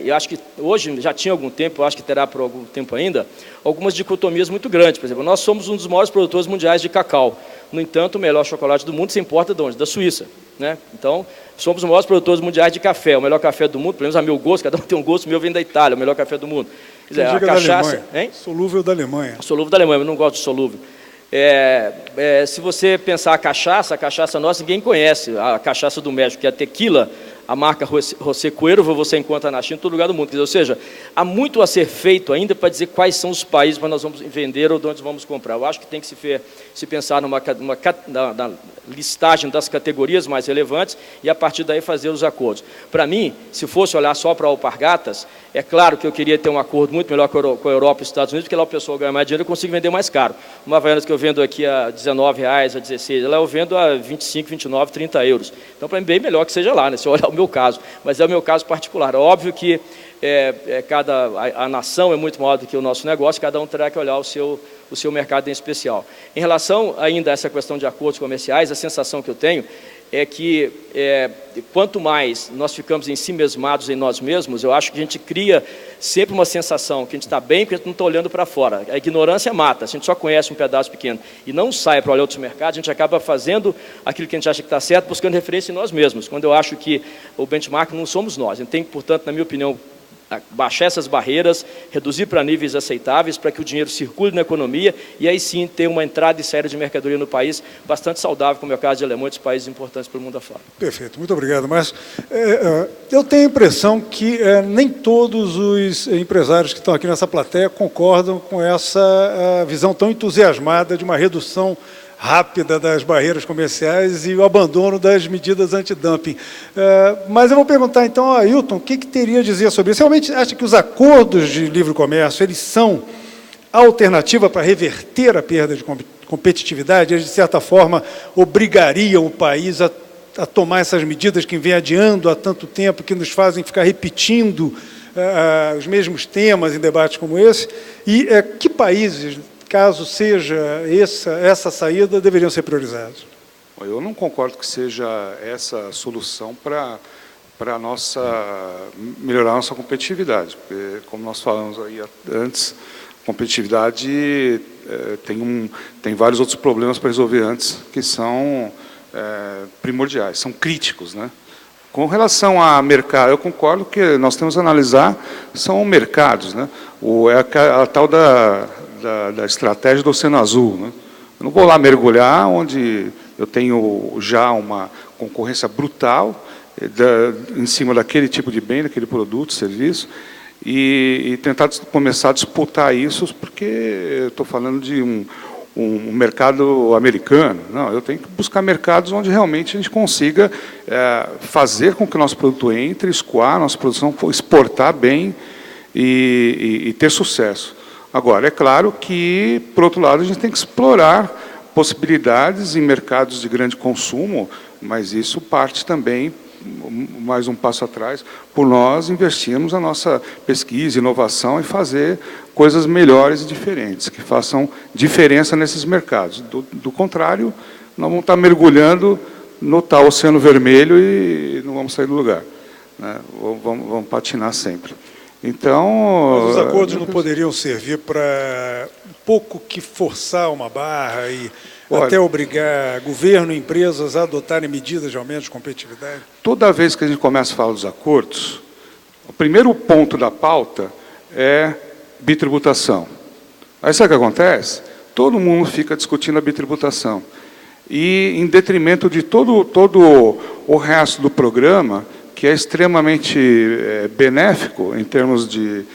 [SPEAKER 8] eu acho que hoje já tinha algum tempo, eu acho que terá por algum tempo ainda, algumas dicotomias muito grandes. Por exemplo, nós somos um dos maiores produtores mundiais de cacau. No entanto, o melhor chocolate do mundo se importa de onde? Da Suíça, né? Então, somos os maiores produtores mundiais de café. O melhor café do mundo, pelo menos a meu gosto, cada um tem um gosto, o meu vem da Itália, o melhor café do mundo. Quer dizer, a cachaça...
[SPEAKER 5] Solúvel da Alemanha.
[SPEAKER 8] Solúvel da Alemanha, eu não gosto de solúvel. Se você pensar a cachaça nossa, ninguém conhece. A cachaça do México, que é a tequila, a marca José Cuervo, você encontra na China, em todo lugar do mundo. Quer dizer, ou seja, há muito a ser feito ainda para dizer quais são os países para nós vamos vender ou de onde vamos comprar. Eu acho que tem que se pensar na listagem das categorias mais relevantes e, a partir daí, fazer os acordos. Para mim, se fosse olhar só para alpargatas, é claro que eu queria ter um acordo muito melhor com a Europa e os Estados Unidos, porque lá o pessoal ganha mais dinheiro e eu consigo vender mais caro. Uma Havaianas que eu vendo aqui a R$19, a R$16, lá eu vendo a 25, 29, 30 euros. Então, para mim, bem melhor que seja lá, né? Se eu olhar o meu caso. Mas é o meu caso particular. É óbvio que a nação é muito maior do que o nosso negócio, cada um terá que olhar o seu mercado em especial. Em relação ainda a essa questão de acordos comerciais, a sensação que eu tenho é que quanto mais nós ficamos ensimesmados em nós mesmos, eu acho que a gente cria sempre uma sensação que a gente está bem porque a gente não está olhando para fora. A ignorância mata, se a gente só conhece um pedaço pequeno e não sai para olhar outros mercados, a gente acaba fazendo aquilo que a gente acha que está certo, buscando referência em nós mesmos, quando eu acho que o benchmark não somos nós. A gente tem, portanto, na minha opinião, baixar essas barreiras, reduzir para níveis aceitáveis para que o dinheiro circule na economia e aí sim ter uma entrada e saída de mercadoria no país bastante saudável, como é o caso de Alemanha e outros países importantes para o mundo afora.
[SPEAKER 5] Perfeito, muito obrigado. Mas eu tenho a impressão que nem todos os empresários que estão aqui nessa plateia concordam com essa visão tão entusiasmada de uma redução rápida das barreiras comerciais e o abandono das medidas antidumping. Mas eu vou perguntar, então, a Ailton, o que teria a dizer sobre isso? Realmente acha que os acordos de livre comércio, eles são a alternativa para reverter a perda de competitividade? Eles, de certa forma, obrigariam o país a tomar essas medidas que vem adiando há tanto tempo, que nos fazem ficar repetindo os mesmos temas em debates como esse? E que países, caso seja essa saída, deveriam ser priorizados?
[SPEAKER 7] Eu não concordo que seja essa a solução para melhorar a nossa competitividade, porque, como nós falamos aí antes, competitividade tem vários outros problemas para resolver antes, que são primordiais, são críticos, né? Com relação a mercado, eu concordo que nós temos que analisar, são mercados, né? A tal da estratégia do Oceano Azul, né? Eu não vou lá mergulhar onde eu tenho já uma concorrência brutal em cima daquele tipo de bem, daquele produto, serviço, e tentar começar a disputar isso, porque eu estou falando de um mercado americano. Não, eu tenho que buscar mercados onde realmente a gente consiga fazer com que o nosso produto entre, escoar a nossa produção, exportar bem e ter sucesso. Agora, é claro que, por outro lado, a gente tem que explorar possibilidades em mercados de grande consumo, mas isso parte também, mais um passo atrás, por nós investirmos a nossa pesquisa, inovação e fazer coisas melhores e diferentes, que façam diferença nesses mercados. Do contrário, nós vamos estar mergulhando no tal Oceano Vermelho e não vamos sair do lugar, né? Vamos patinar sempre. Então,
[SPEAKER 5] mas os acordos não poderiam servir para um pouco que forçar uma barra e até obrigar governo e empresas a adotarem medidas de aumento de competitividade?
[SPEAKER 7] Toda vez que a gente começa a falar dos acordos, o primeiro ponto da pauta é bitributação. Aí sabe o que acontece? Todo mundo fica discutindo a bitributação. E em detrimento de todo o resto do programa, que é extremamente benéfico em termos de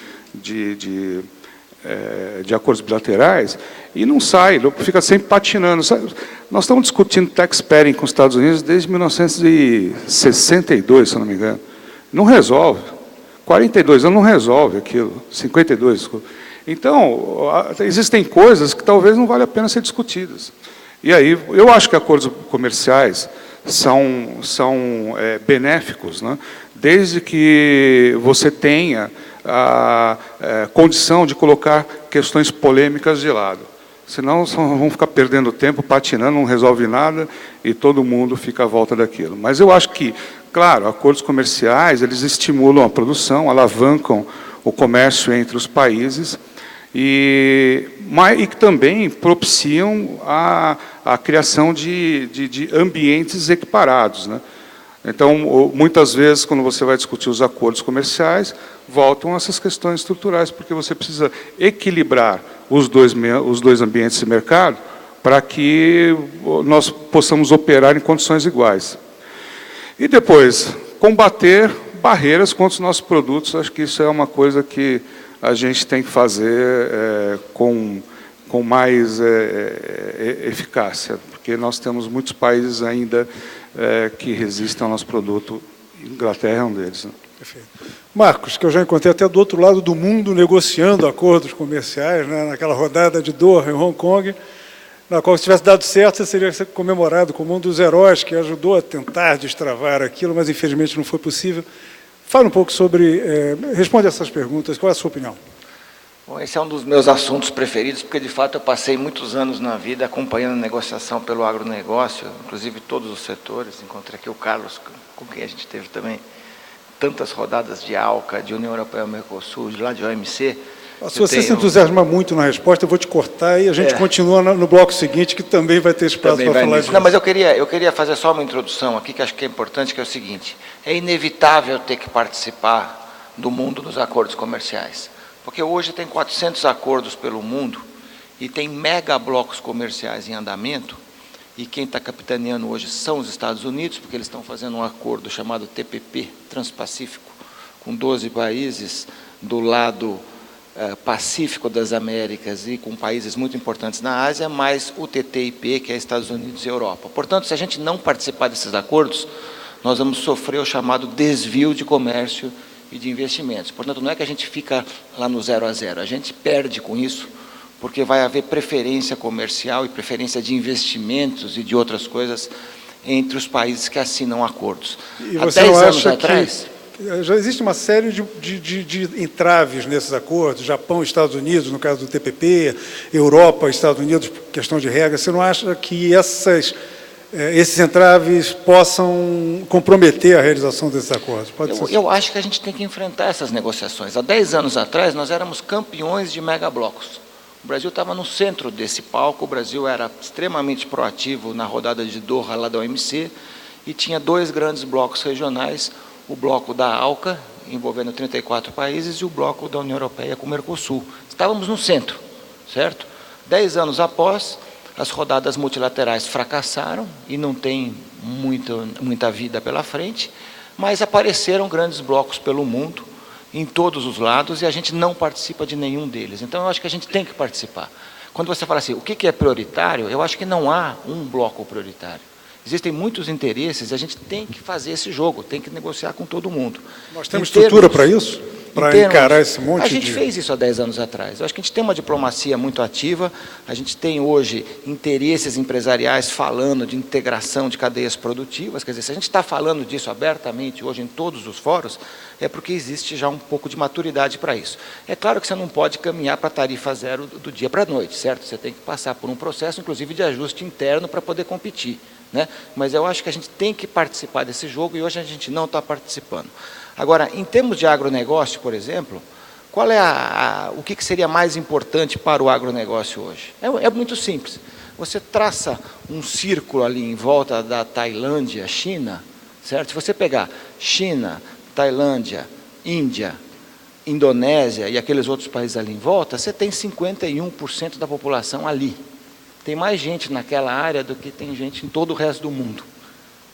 [SPEAKER 7] acordos bilaterais, e não sai, fica sempre patinando. Nós estamos discutindo tax paring com os Estados Unidos desde 1962, se eu não me engano. Não resolve. 42 anos não resolve aquilo. 52, desculpa. Então, existem coisas que talvez não valha a pena ser discutidas. E aí, eu acho que acordos comerciais são benéficos, né? Desde que você tenha a condição de colocar questões polêmicas de lado. Senão, vão ficar perdendo tempo, patinando, não resolve nada, e todo mundo fica à volta daquilo. Mas eu acho que claro, acordos comerciais, eles estimulam a produção, alavancam o comércio entre os países e que também propiciam a criação de ambientes equiparados, né? Então, muitas vezes, quando você vai discutir os acordos comerciais, voltam essas questões estruturais, porque você precisa equilibrar os dois ambientes de mercado para que nós possamos operar em condições iguais. E depois, combater barreiras contra os nossos produtos. Acho que isso é uma coisa que a gente tem que fazer com mais eficácia, porque nós temos muitos países ainda que resistem ao nosso produto. Inglaterra é um deles, né?
[SPEAKER 5] Perfeito. Marcos, que eu já encontrei até do outro lado do mundo negociando acordos comerciais, né, naquela rodada de Doha, em Hong Kong, na qual, se tivesse dado certo, você seria comemorado como um dos heróis que ajudou a tentar destravar aquilo, mas infelizmente não foi possível. Fala um pouco sobre... responde essas perguntas. Qual é a sua opinião?
[SPEAKER 6] Bom, esse é um dos meus assuntos preferidos, porque, de fato, eu passei muitos anos na vida acompanhando a negociação pelo agronegócio, inclusive todos os setores. Encontrei aqui o Carlos, com quem a gente teve também tantas rodadas de ALCA, de União Europeia-Mercosul, de lá de OMC.
[SPEAKER 5] Se você se entusiasma muito na resposta, eu vou te cortar e a gente continua no bloco seguinte, que também vai ter espaço para falar disso.
[SPEAKER 6] Não, mas eu queria fazer só uma introdução aqui, que acho que é importante, que é o seguinte: é inevitável ter que participar do mundo dos acordos comerciais, porque hoje tem 400 acordos pelo mundo e tem mega blocos comerciais em andamento, e quem está capitaneando hoje são os Estados Unidos, porque eles estão fazendo um acordo chamado TPP, Transpacífico, com 12 países do lado Pacífico das Américas e com países muito importantes na Ásia, mais o TTIP, que é Estados Unidos e Europa. Portanto, se a gente não participar desses acordos, nós vamos sofrer o chamado desvio de comércio e de investimentos. Portanto, não é que a gente fica lá no 0 a 0, a gente perde com isso, porque vai haver preferência comercial e preferência de investimentos e de outras coisas entre os países que assinam acordos.
[SPEAKER 5] E há 10 anos atrás... Já existe uma série de entraves nesses acordos, Japão, Estados Unidos, no caso do TPP, Europa, Estados Unidos, questão de regras. Você não acha que esses entraves possam comprometer a realização desses acordos?
[SPEAKER 6] Eu acho que a gente tem que enfrentar essas negociações. Há 10 anos atrás, nós éramos campeões de megablocos. O Brasil estava no centro desse palco, o Brasil era extremamente proativo na rodada de Doha, lá da OMC, e tinha 2 grandes blocos regionais, o bloco da ALCA, envolvendo 34 países, e o bloco da União Europeia com o Mercosul. Estávamos no centro, certo? 10 anos após, as rodadas multilaterais fracassaram e não tem muita vida pela frente, mas apareceram grandes blocos pelo mundo, em todos os lados, e a gente não participa de nenhum deles. Então, eu acho que a gente tem que participar. Quando você fala assim, o que é prioritário, eu acho que não há um bloco prioritário. Existem muitos interesses, a gente tem que fazer esse jogo, tem que negociar com todo mundo.
[SPEAKER 5] Nós temos estrutura para isso? Para encarar esse monte de...
[SPEAKER 6] A gente fez isso há 10 anos atrás. Eu acho que a gente tem uma diplomacia muito ativa, a gente tem hoje interesses empresariais falando de integração de cadeias produtivas. Quer dizer, se a gente está falando disso abertamente hoje em todos os fóruns, é porque existe já um pouco de maturidade para isso. É claro que você não pode caminhar para a tarifa zero do dia para a noite, certo? Você tem que passar por um processo, inclusive, de ajuste interno para poder competir, né? Mas eu acho que a gente tem que participar desse jogo e hoje a gente não está participando. Agora, em termos de agronegócio, por exemplo, qual é o que seria mais importante para o agronegócio hoje? É muito simples. Você traça um círculo ali em volta da Tailândia, China, certo? Se você pegar China, Tailândia, Índia, Indonésia e aqueles outros países ali em volta, você tem 51% da população ali. Tem mais gente naquela área do que tem gente em todo o resto do mundo,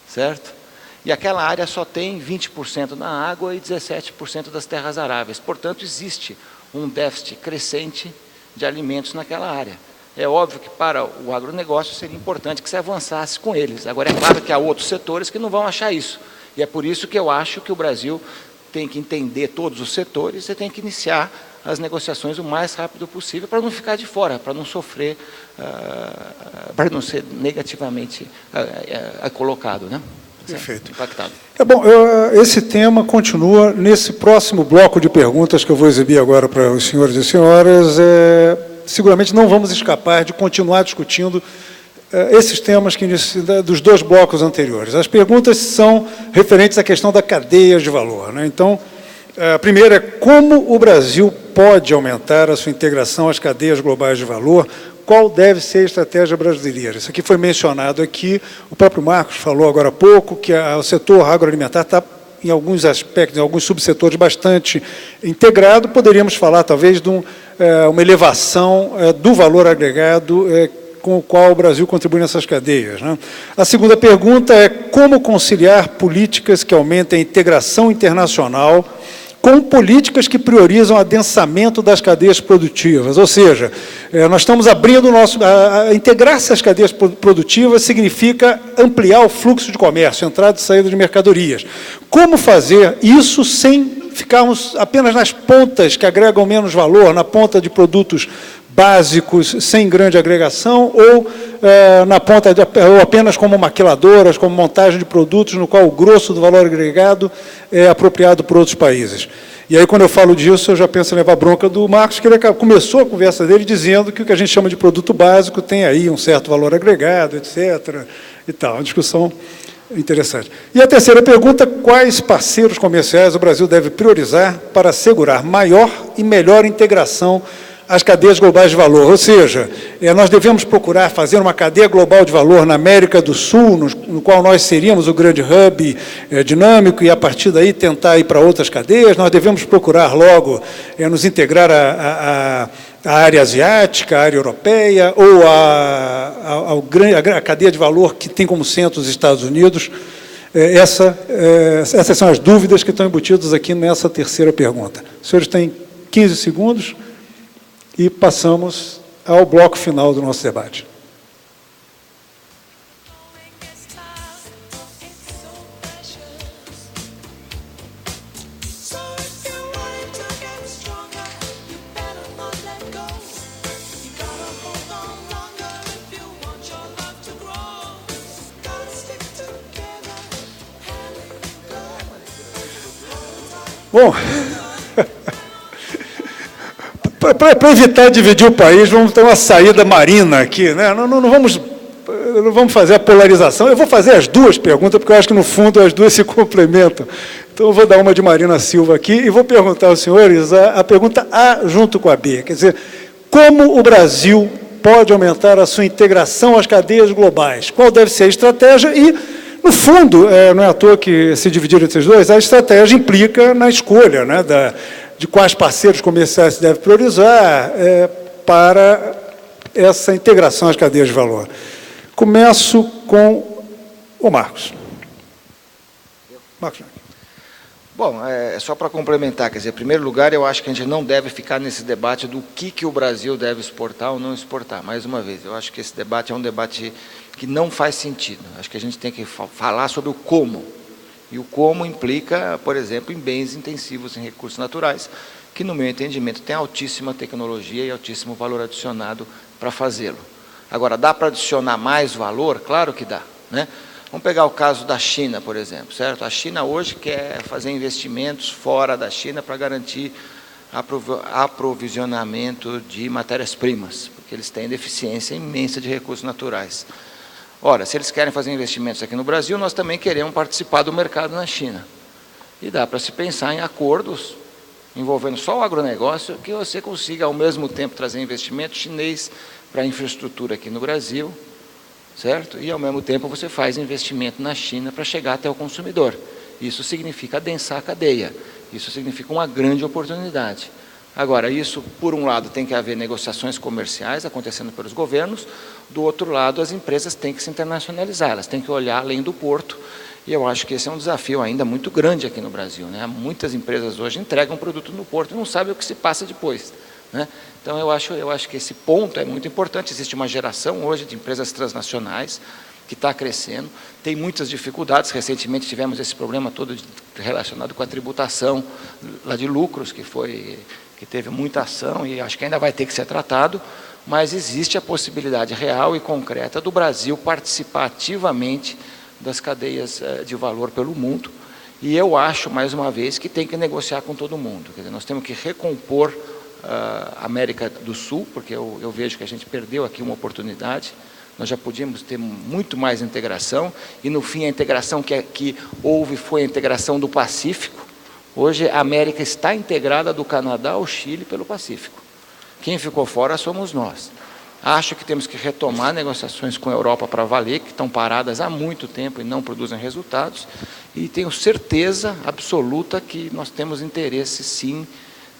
[SPEAKER 6] certo? E aquela área só tem 20% da água e 17% das terras aráveis. Portanto, existe um déficit crescente de alimentos naquela área. É óbvio que para o agronegócio seria importante que se avançasse com eles. Agora, é claro que há outros setores que não vão achar isso. E é por isso que eu acho que o Brasil tem que entender todos os setores e tem que iniciar as negociações o mais rápido possível para não ficar de fora, para não sofrer, para não ser negativamente colocado, né?
[SPEAKER 5] Perfeito.
[SPEAKER 6] Impactado.
[SPEAKER 5] É bom, esse tema continua nesse próximo bloco de perguntas que eu vou exibir agora para os senhores e senhoras. Seguramente não vamos escapar de continuar discutindo esses temas dos dois blocos anteriores. As perguntas são referentes à questão da cadeia de valor, né? Então, a primeira é como o Brasil pode aumentar a sua integração às cadeias globais de valor, qual deve ser a estratégia brasileira. Isso aqui foi mencionado aqui, o próprio Marcos falou agora há pouco, que o setor agroalimentar está, em alguns aspectos, em alguns subsetores, bastante integrado. Poderíamos falar, talvez, de uma elevação do valor agregado com o qual o Brasil contribui nessas cadeias, né? A segunda pergunta é como conciliar políticas que aumentem a integração internacional com políticas que priorizam o adensamento das cadeias produtivas. Ou seja, nós estamos abrindo integrar-se às cadeias produtivas significa ampliar o fluxo de comércio, entrada e saída de mercadorias. Como fazer isso sem ficarmos apenas nas pontas que agregam menos valor, na ponta de produtos básicos, sem grande agregação, ou na ponta ou apenas como maquiladoras, como montagem de produtos, no qual o grosso do valor agregado é apropriado por outros países. E aí, quando eu falo disso, eu já penso em levar bronca do Marcos, que ele começou a conversa dele dizendo que o que a gente chama de produto básico tem aí um certo valor agregado, etc. e tal. Uma discussão interessante. E a terceira pergunta, quais parceiros comerciais o Brasil deve priorizar para assegurar maior e melhor integração às cadeias globais de valor? Ou seja, nós devemos procurar fazer uma cadeia global de valor na América do Sul, no qual nós seríamos o grande hub dinâmico, e a partir daí tentar ir para outras cadeias. Nós devemos procurar logo nos integrar à área asiática, à área europeia, ou a cadeia de valor que tem como centro os Estados Unidos. Essas são as dúvidas que estão embutidas aqui nessa terceira pergunta. Os senhores têm 15 segundos e passamos ao bloco final do nosso debate. Bom, para evitar dividir o país, vamos ter uma saída marina aqui, né? Não vamos fazer a polarização. Eu vou fazer as duas perguntas, porque eu acho que, no fundo, as duas se complementam. Então, eu vou dar uma de Marina Silva aqui e vou perguntar aos senhores a pergunta A junto com a B. Quer dizer, como o Brasil pode aumentar a sua integração às cadeias globais? Qual deve ser a estratégia? E, no fundo, não é à toa que se dividiram entre os dois, a estratégia implica na escolha, né, de quais parceiros comerciais se deve priorizar para essa integração às cadeias de valor. Começo com o Marcos. Marcos.
[SPEAKER 6] Bom, só para complementar, quer dizer, em primeiro lugar, eu acho que a gente não deve ficar nesse debate do que o Brasil deve exportar ou não exportar. Mais uma vez, eu acho que esse debate é um debate que não faz sentido. Acho que a gente tem que falar sobre o como. E o como implica, por exemplo, em bens intensivos em recursos naturais, que, no meu entendimento, tem altíssima tecnologia e altíssimo valor adicionado para fazê-lo. Agora, dá para adicionar mais valor? Claro que dá, né? Vamos pegar o caso da China, por exemplo, certo? A China hoje quer fazer investimentos fora da China para garantir aprovisionamento de matérias-primas, porque eles têm deficiência imensa de recursos naturais. Ora, se eles querem fazer investimentos aqui no Brasil, nós também queremos participar do mercado na China. E dá para se pensar em acordos envolvendo só o agronegócio, que você consiga, ao mesmo tempo, trazer investimento chinês para a infraestrutura aqui no Brasil, certo? E, ao mesmo tempo, você faz investimento na China para chegar até o consumidor. Isso significa adensar a cadeia. Isso significa uma grande oportunidade. Agora, isso, por um lado, tem que haver negociações comerciais acontecendo pelos governos, do outro lado, as empresas têm que se internacionalizar, elas têm que olhar além do porto, e eu acho que esse é um desafio ainda muito grande aqui no Brasil, né? Muitas empresas hoje entregam produto no porto e não sabem o que se passa depois, né? Então, eu acho que esse ponto é muito importante. Existe uma geração hoje de empresas transnacionais que está crescendo, tem muitas dificuldades. Recentemente tivemos esse problema todo relacionado com a tributação lá de lucros, que teve muita ação e acho que ainda vai ter que ser tratado, mas existe a possibilidade real e concreta do Brasil participar ativamente das cadeias de valor pelo mundo. E eu acho, mais uma vez, que tem que negociar com todo mundo. Quer dizer, nós temos que recompor a América do Sul, porque eu vejo que a gente perdeu aqui uma oportunidade, Nós já podíamos ter muito mais integração, e no fim a integração que houve foi a integração do Pacífico. Hoje a América está integrada do Canadá ao Chile pelo Pacífico. Quem ficou fora somos nós. Acho que temos que retomar negociações com a Europa para valer, que estão paradas há muito tempo e não produzem resultados, e tenho certeza absoluta que nós temos interesse, sim,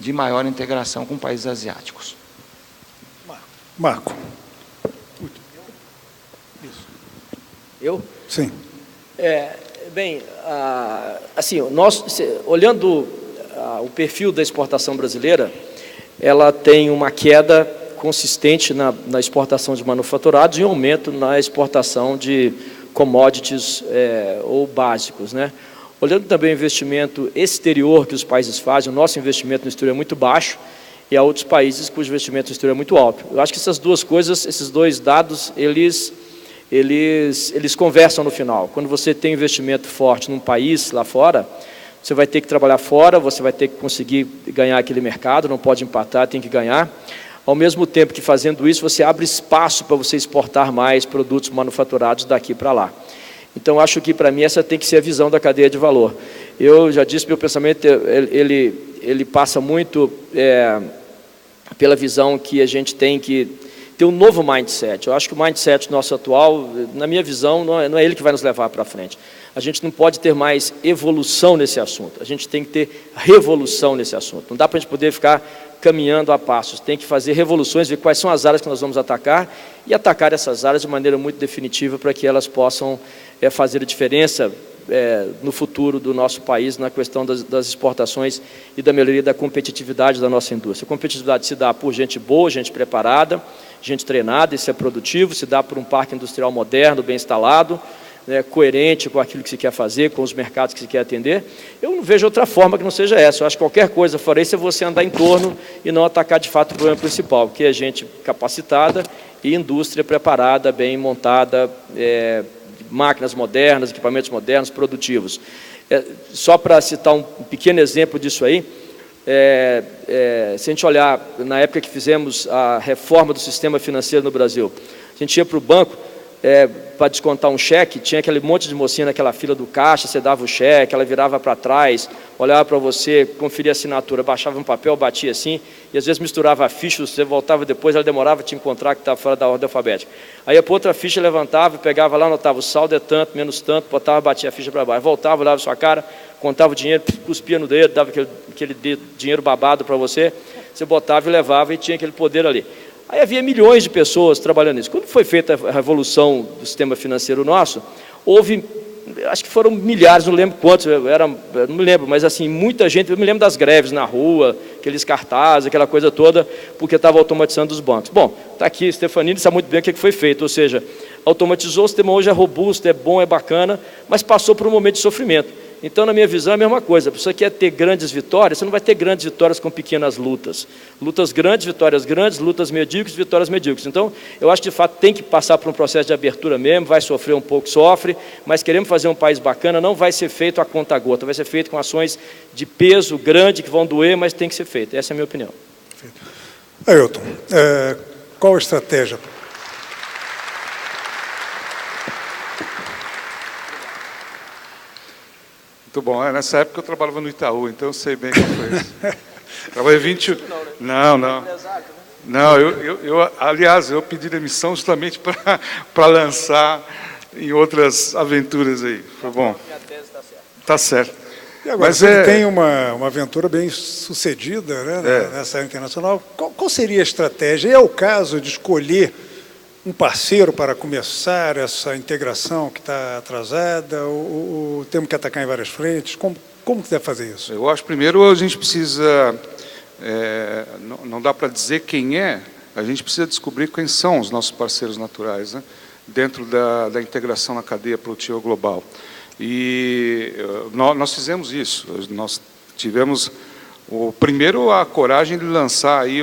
[SPEAKER 6] de maior integração com países asiáticos.
[SPEAKER 5] Marco.
[SPEAKER 8] Eu?
[SPEAKER 5] Sim.
[SPEAKER 8] Bem, assim, nós, olhando o perfil da exportação brasileira, ela tem uma queda consistente na exportação de manufaturados e um aumento na exportação de commodities ou básicos, né? Olhando também o investimento exterior que os países fazem, o nosso investimento no exterior é muito baixo, e há outros países cujo investimento no exterior é muito alto. Eu acho que essas duas coisas, esses dois dados, eles conversam no final. Quando você tem investimento forte num país lá fora, você vai ter que trabalhar fora, você vai ter que conseguir ganhar aquele mercado, não pode empatar, tem que ganhar. Ao mesmo tempo que fazendo isso, você abre espaço para você exportar mais produtos manufaturados daqui para lá. Então, acho que, para mim, essa tem que ser a visão da cadeia de valor. Eu já disse, meu pensamento, ele passa muito pela visão que a gente tem que ter um novo mindset. Eu acho que o mindset nosso atual, na minha visão, não é ele que vai nos levar para frente. A gente não pode ter mais evolução nesse assunto, a gente tem que ter revolução nesse assunto. Não dá para a gente poder ficar caminhando a passos, tem que fazer revoluções, ver quais são as áreas que nós vamos atacar e atacar essas áreas de maneira muito definitiva para que elas possam fazer a diferença no futuro do nosso país na questão das exportações e da melhoria da competitividade da nossa indústria. A competitividade se dá por gente boa, gente preparada, gente treinada, isso é produtivo, se dá por um parque industrial moderno, bem instalado, coerente com aquilo que se quer fazer, com os mercados que se quer atender. Eu não vejo outra forma que não seja essa. Eu acho que qualquer coisa fora isso é você andar em torno e não atacar de fato o problema principal, que é gente capacitada e indústria preparada, bem montada, máquinas modernas, equipamentos modernos, produtivos. Só para citar um pequeno exemplo disso aí, se a gente olhar na época que fizemos a reforma do sistema financeiro no Brasil, a gente ia para o banco para descontar um cheque, tinha aquele monte de mocinha naquela fila do caixa, você dava o cheque, ela virava para trás, olhava para você, conferia a assinatura, baixava um papel, batia assim, e às vezes misturava a ficha, você voltava depois, ela demorava a te encontrar que estava fora da ordem alfabética. Aí a outra ficha levantava, pegava lá, anotava o saldo é tanto, menos tanto, botava, batia a ficha para baixo, voltava, olhava a sua cara, contava o dinheiro, cuspia no dedo, dava aquele dinheiro babado para você, você botava e levava e tinha aquele poder ali. Aí havia milhões de pessoas trabalhando nisso. Quando foi feita a revolução do sistema financeiro nosso, houve, acho que foram milhares, não lembro quantos, não me lembro, mas assim, muita gente, eu me lembro das greves na rua, aqueles cartazes, aquela coisa toda, porque estava automatizando os bancos. Bom, está aqui, Stefanini sabe muito bem o que foi feito, ou seja, automatizou, o sistema hoje é robusto, é bom, é bacana, mas passou por um momento de sofrimento. Então, na minha visão, é a mesma coisa. A pessoa quer ter grandes vitórias, você não vai ter grandes vitórias com pequenas lutas. Lutas grandes, vitórias grandes, lutas medíocres, vitórias medíocres. Então, eu acho que, de fato, tem que passar por um processo de abertura mesmo, vai sofrer um pouco, sofre, mas queremos fazer um país bacana, não vai ser feito a conta-gota, vai ser feito com ações de peso grande, que vão doer, mas tem que ser feito. Essa é a minha opinião.
[SPEAKER 5] Ailton, qual a estratégia?
[SPEAKER 7] Muito bom. Nessa época eu trabalhava no Itaú, então eu sei bem como foi isso. Trabalhei 20... Não. Não, aliás, eu pedi demissão justamente para lançar em outras aventuras aí. Foi bom.
[SPEAKER 8] Minha tese está certa.
[SPEAKER 7] Está certo.
[SPEAKER 5] E agora, você tem uma aventura bem sucedida, né, nessa área internacional. Qual seria a estratégia? É o caso de escolher um parceiro para começar essa integração que está atrasada, ou temos que atacar em várias frentes? Como que deve fazer isso?
[SPEAKER 7] Eu acho, primeiro, a gente precisa, não dá para dizer quem é, a gente precisa descobrir quem são os nossos parceiros naturais, né, dentro da integração na cadeia produtiva global. E nós fizemos isso, nós tivemos, primeiro, a coragem de lançar aí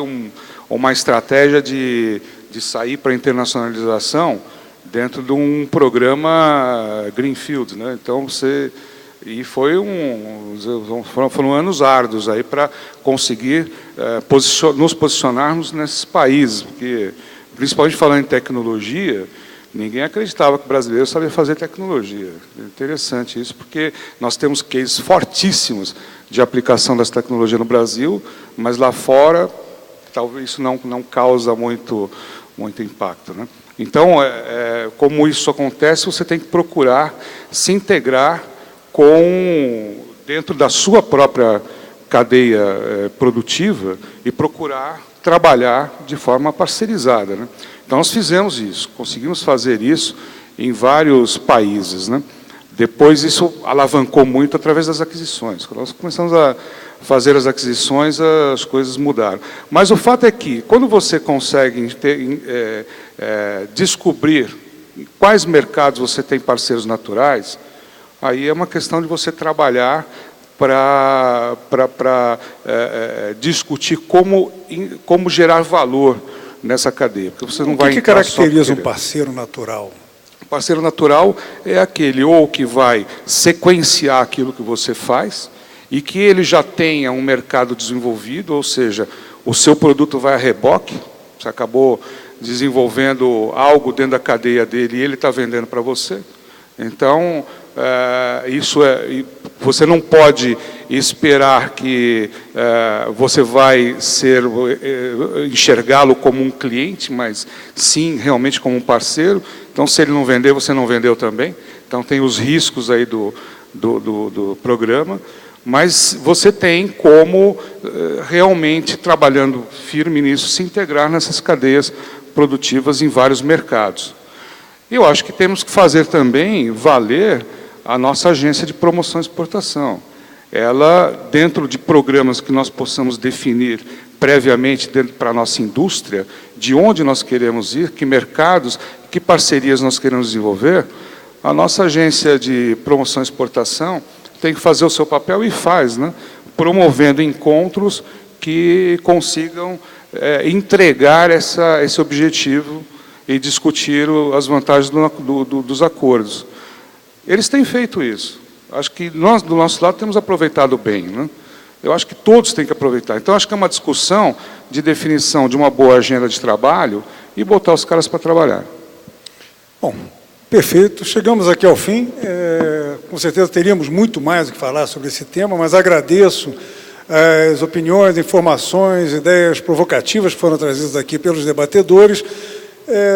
[SPEAKER 7] uma estratégia de sair para a internacionalização dentro de um programa Greenfield, né? Então foram anos árduos aí para conseguir nos posicionarmos nesses países, porque, principalmente falando em tecnologia, Ninguém acreditava que o brasileiro sabia fazer tecnologia. É interessante isso, porque nós temos cases fortíssimos de aplicação das tecnologias no Brasil, mas lá fora, talvez isso não causa muito impacto, né? Então, como isso acontece, você tem que procurar se integrar dentro da sua própria cadeia produtiva e procurar trabalhar de forma parcerizada, né? Então, nós fizemos isso, conseguimos fazer isso em vários países, né? Depois, isso alavancou muito através das aquisições. Quando nós começamos a fazer as aquisições, as coisas mudaram. Mas o fato é que, quando você consegue descobrir em quais mercados você tem parceiros naturais, aí é uma questão de você trabalhar para discutir como gerar valor nessa cadeia. Porque você não vai
[SPEAKER 5] o que caracteriza um parceiro natural?
[SPEAKER 7] O parceiro natural é aquele ou que vai sequenciar aquilo que você faz e que ele já tenha um mercado desenvolvido, ou seja, o seu produto vai a reboque, você acabou desenvolvendo algo dentro da cadeia dele e ele está vendendo para você. Então, você não pode esperar que você vai enxergá-lo como um cliente, mas sim realmente como um parceiro. Então, se ele não vender, você não vendeu também. Então, tem os riscos aí do programa, mas você tem como realmente, trabalhando firme nisso, se integrar nessas cadeias produtivas em vários mercados. Eu acho que temos que fazer também valer a nossa agência de promoção e exportação. Ela, dentro de programas que nós possamos definir previamente para a nossa indústria, de onde nós queremos ir, que mercados, que parcerias nós queremos desenvolver, a nossa agência de promoção e exportação tem que fazer o seu papel e faz, né? Promovendo encontros que consigam entregar esse objetivo e discutir as vantagens dos acordos. Eles têm feito isso. Acho que nós, do nosso lado, temos aproveitado bem, né? Eu acho que todos têm que aproveitar. Então, acho que é uma discussão de definição de uma boa agenda de trabalho e botar os caras para trabalhar.
[SPEAKER 5] Bom, perfeito. Chegamos aqui ao fim. Com certeza teríamos muito mais o que falar sobre esse tema, mas agradeço as opiniões, informações, ideias provocativas que foram trazidas aqui pelos debatedores.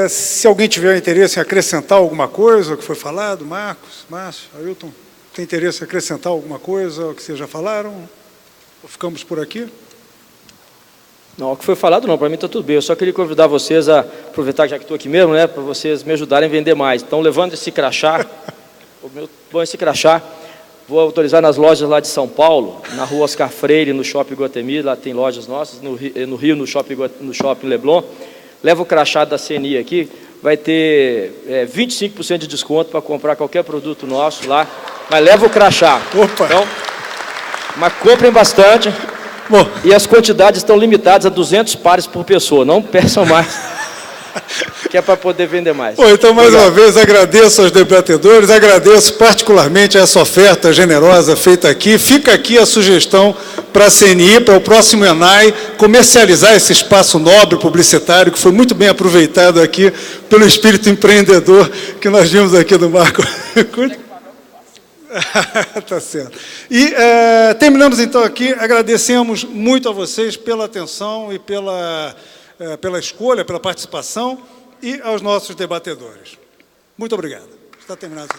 [SPEAKER 5] Se alguém tiver interesse em acrescentar alguma coisa ao que foi falado, Marcos, Márcio, Ailton, tem interesse em acrescentar alguma coisa ao que vocês já falaram? Ou ficamos por aqui?
[SPEAKER 8] Não, o que foi falado não, para mim está tudo bem. Eu só queria convidar vocês a aproveitar, já que estou aqui mesmo, né, para vocês me ajudarem a vender mais. Então, levando esse crachá, esse crachá, vou autorizar nas lojas lá de São Paulo, na rua Oscar Freire, no Shopping Guatemi, lá tem lojas nossas, no Rio, no Shopping Leblon. Leva o crachá da CNI aqui, vai ter 25% de desconto para comprar qualquer produto nosso lá, mas leva o crachá.
[SPEAKER 5] Opa!
[SPEAKER 8] Então, mas comprem bastante.
[SPEAKER 5] Bom.
[SPEAKER 8] E as quantidades estão limitadas a 200 pares por pessoa, não peçam mais, que é para poder vender mais.
[SPEAKER 5] Bom, então, mais uma vez, agradeço aos debatedores, agradeço particularmente essa oferta generosa feita aqui. Fica aqui a sugestão para a CNI, para o próximo ENAI, comercializar esse espaço nobre publicitário, que foi muito bem aproveitado aqui pelo espírito empreendedor que nós vimos aqui do Marco. Tá certo. E terminamos então aqui. Agradecemos muito a vocês pela atenção e pela escolha, pela participação, e aos nossos debatedores. Muito obrigado. Está terminado.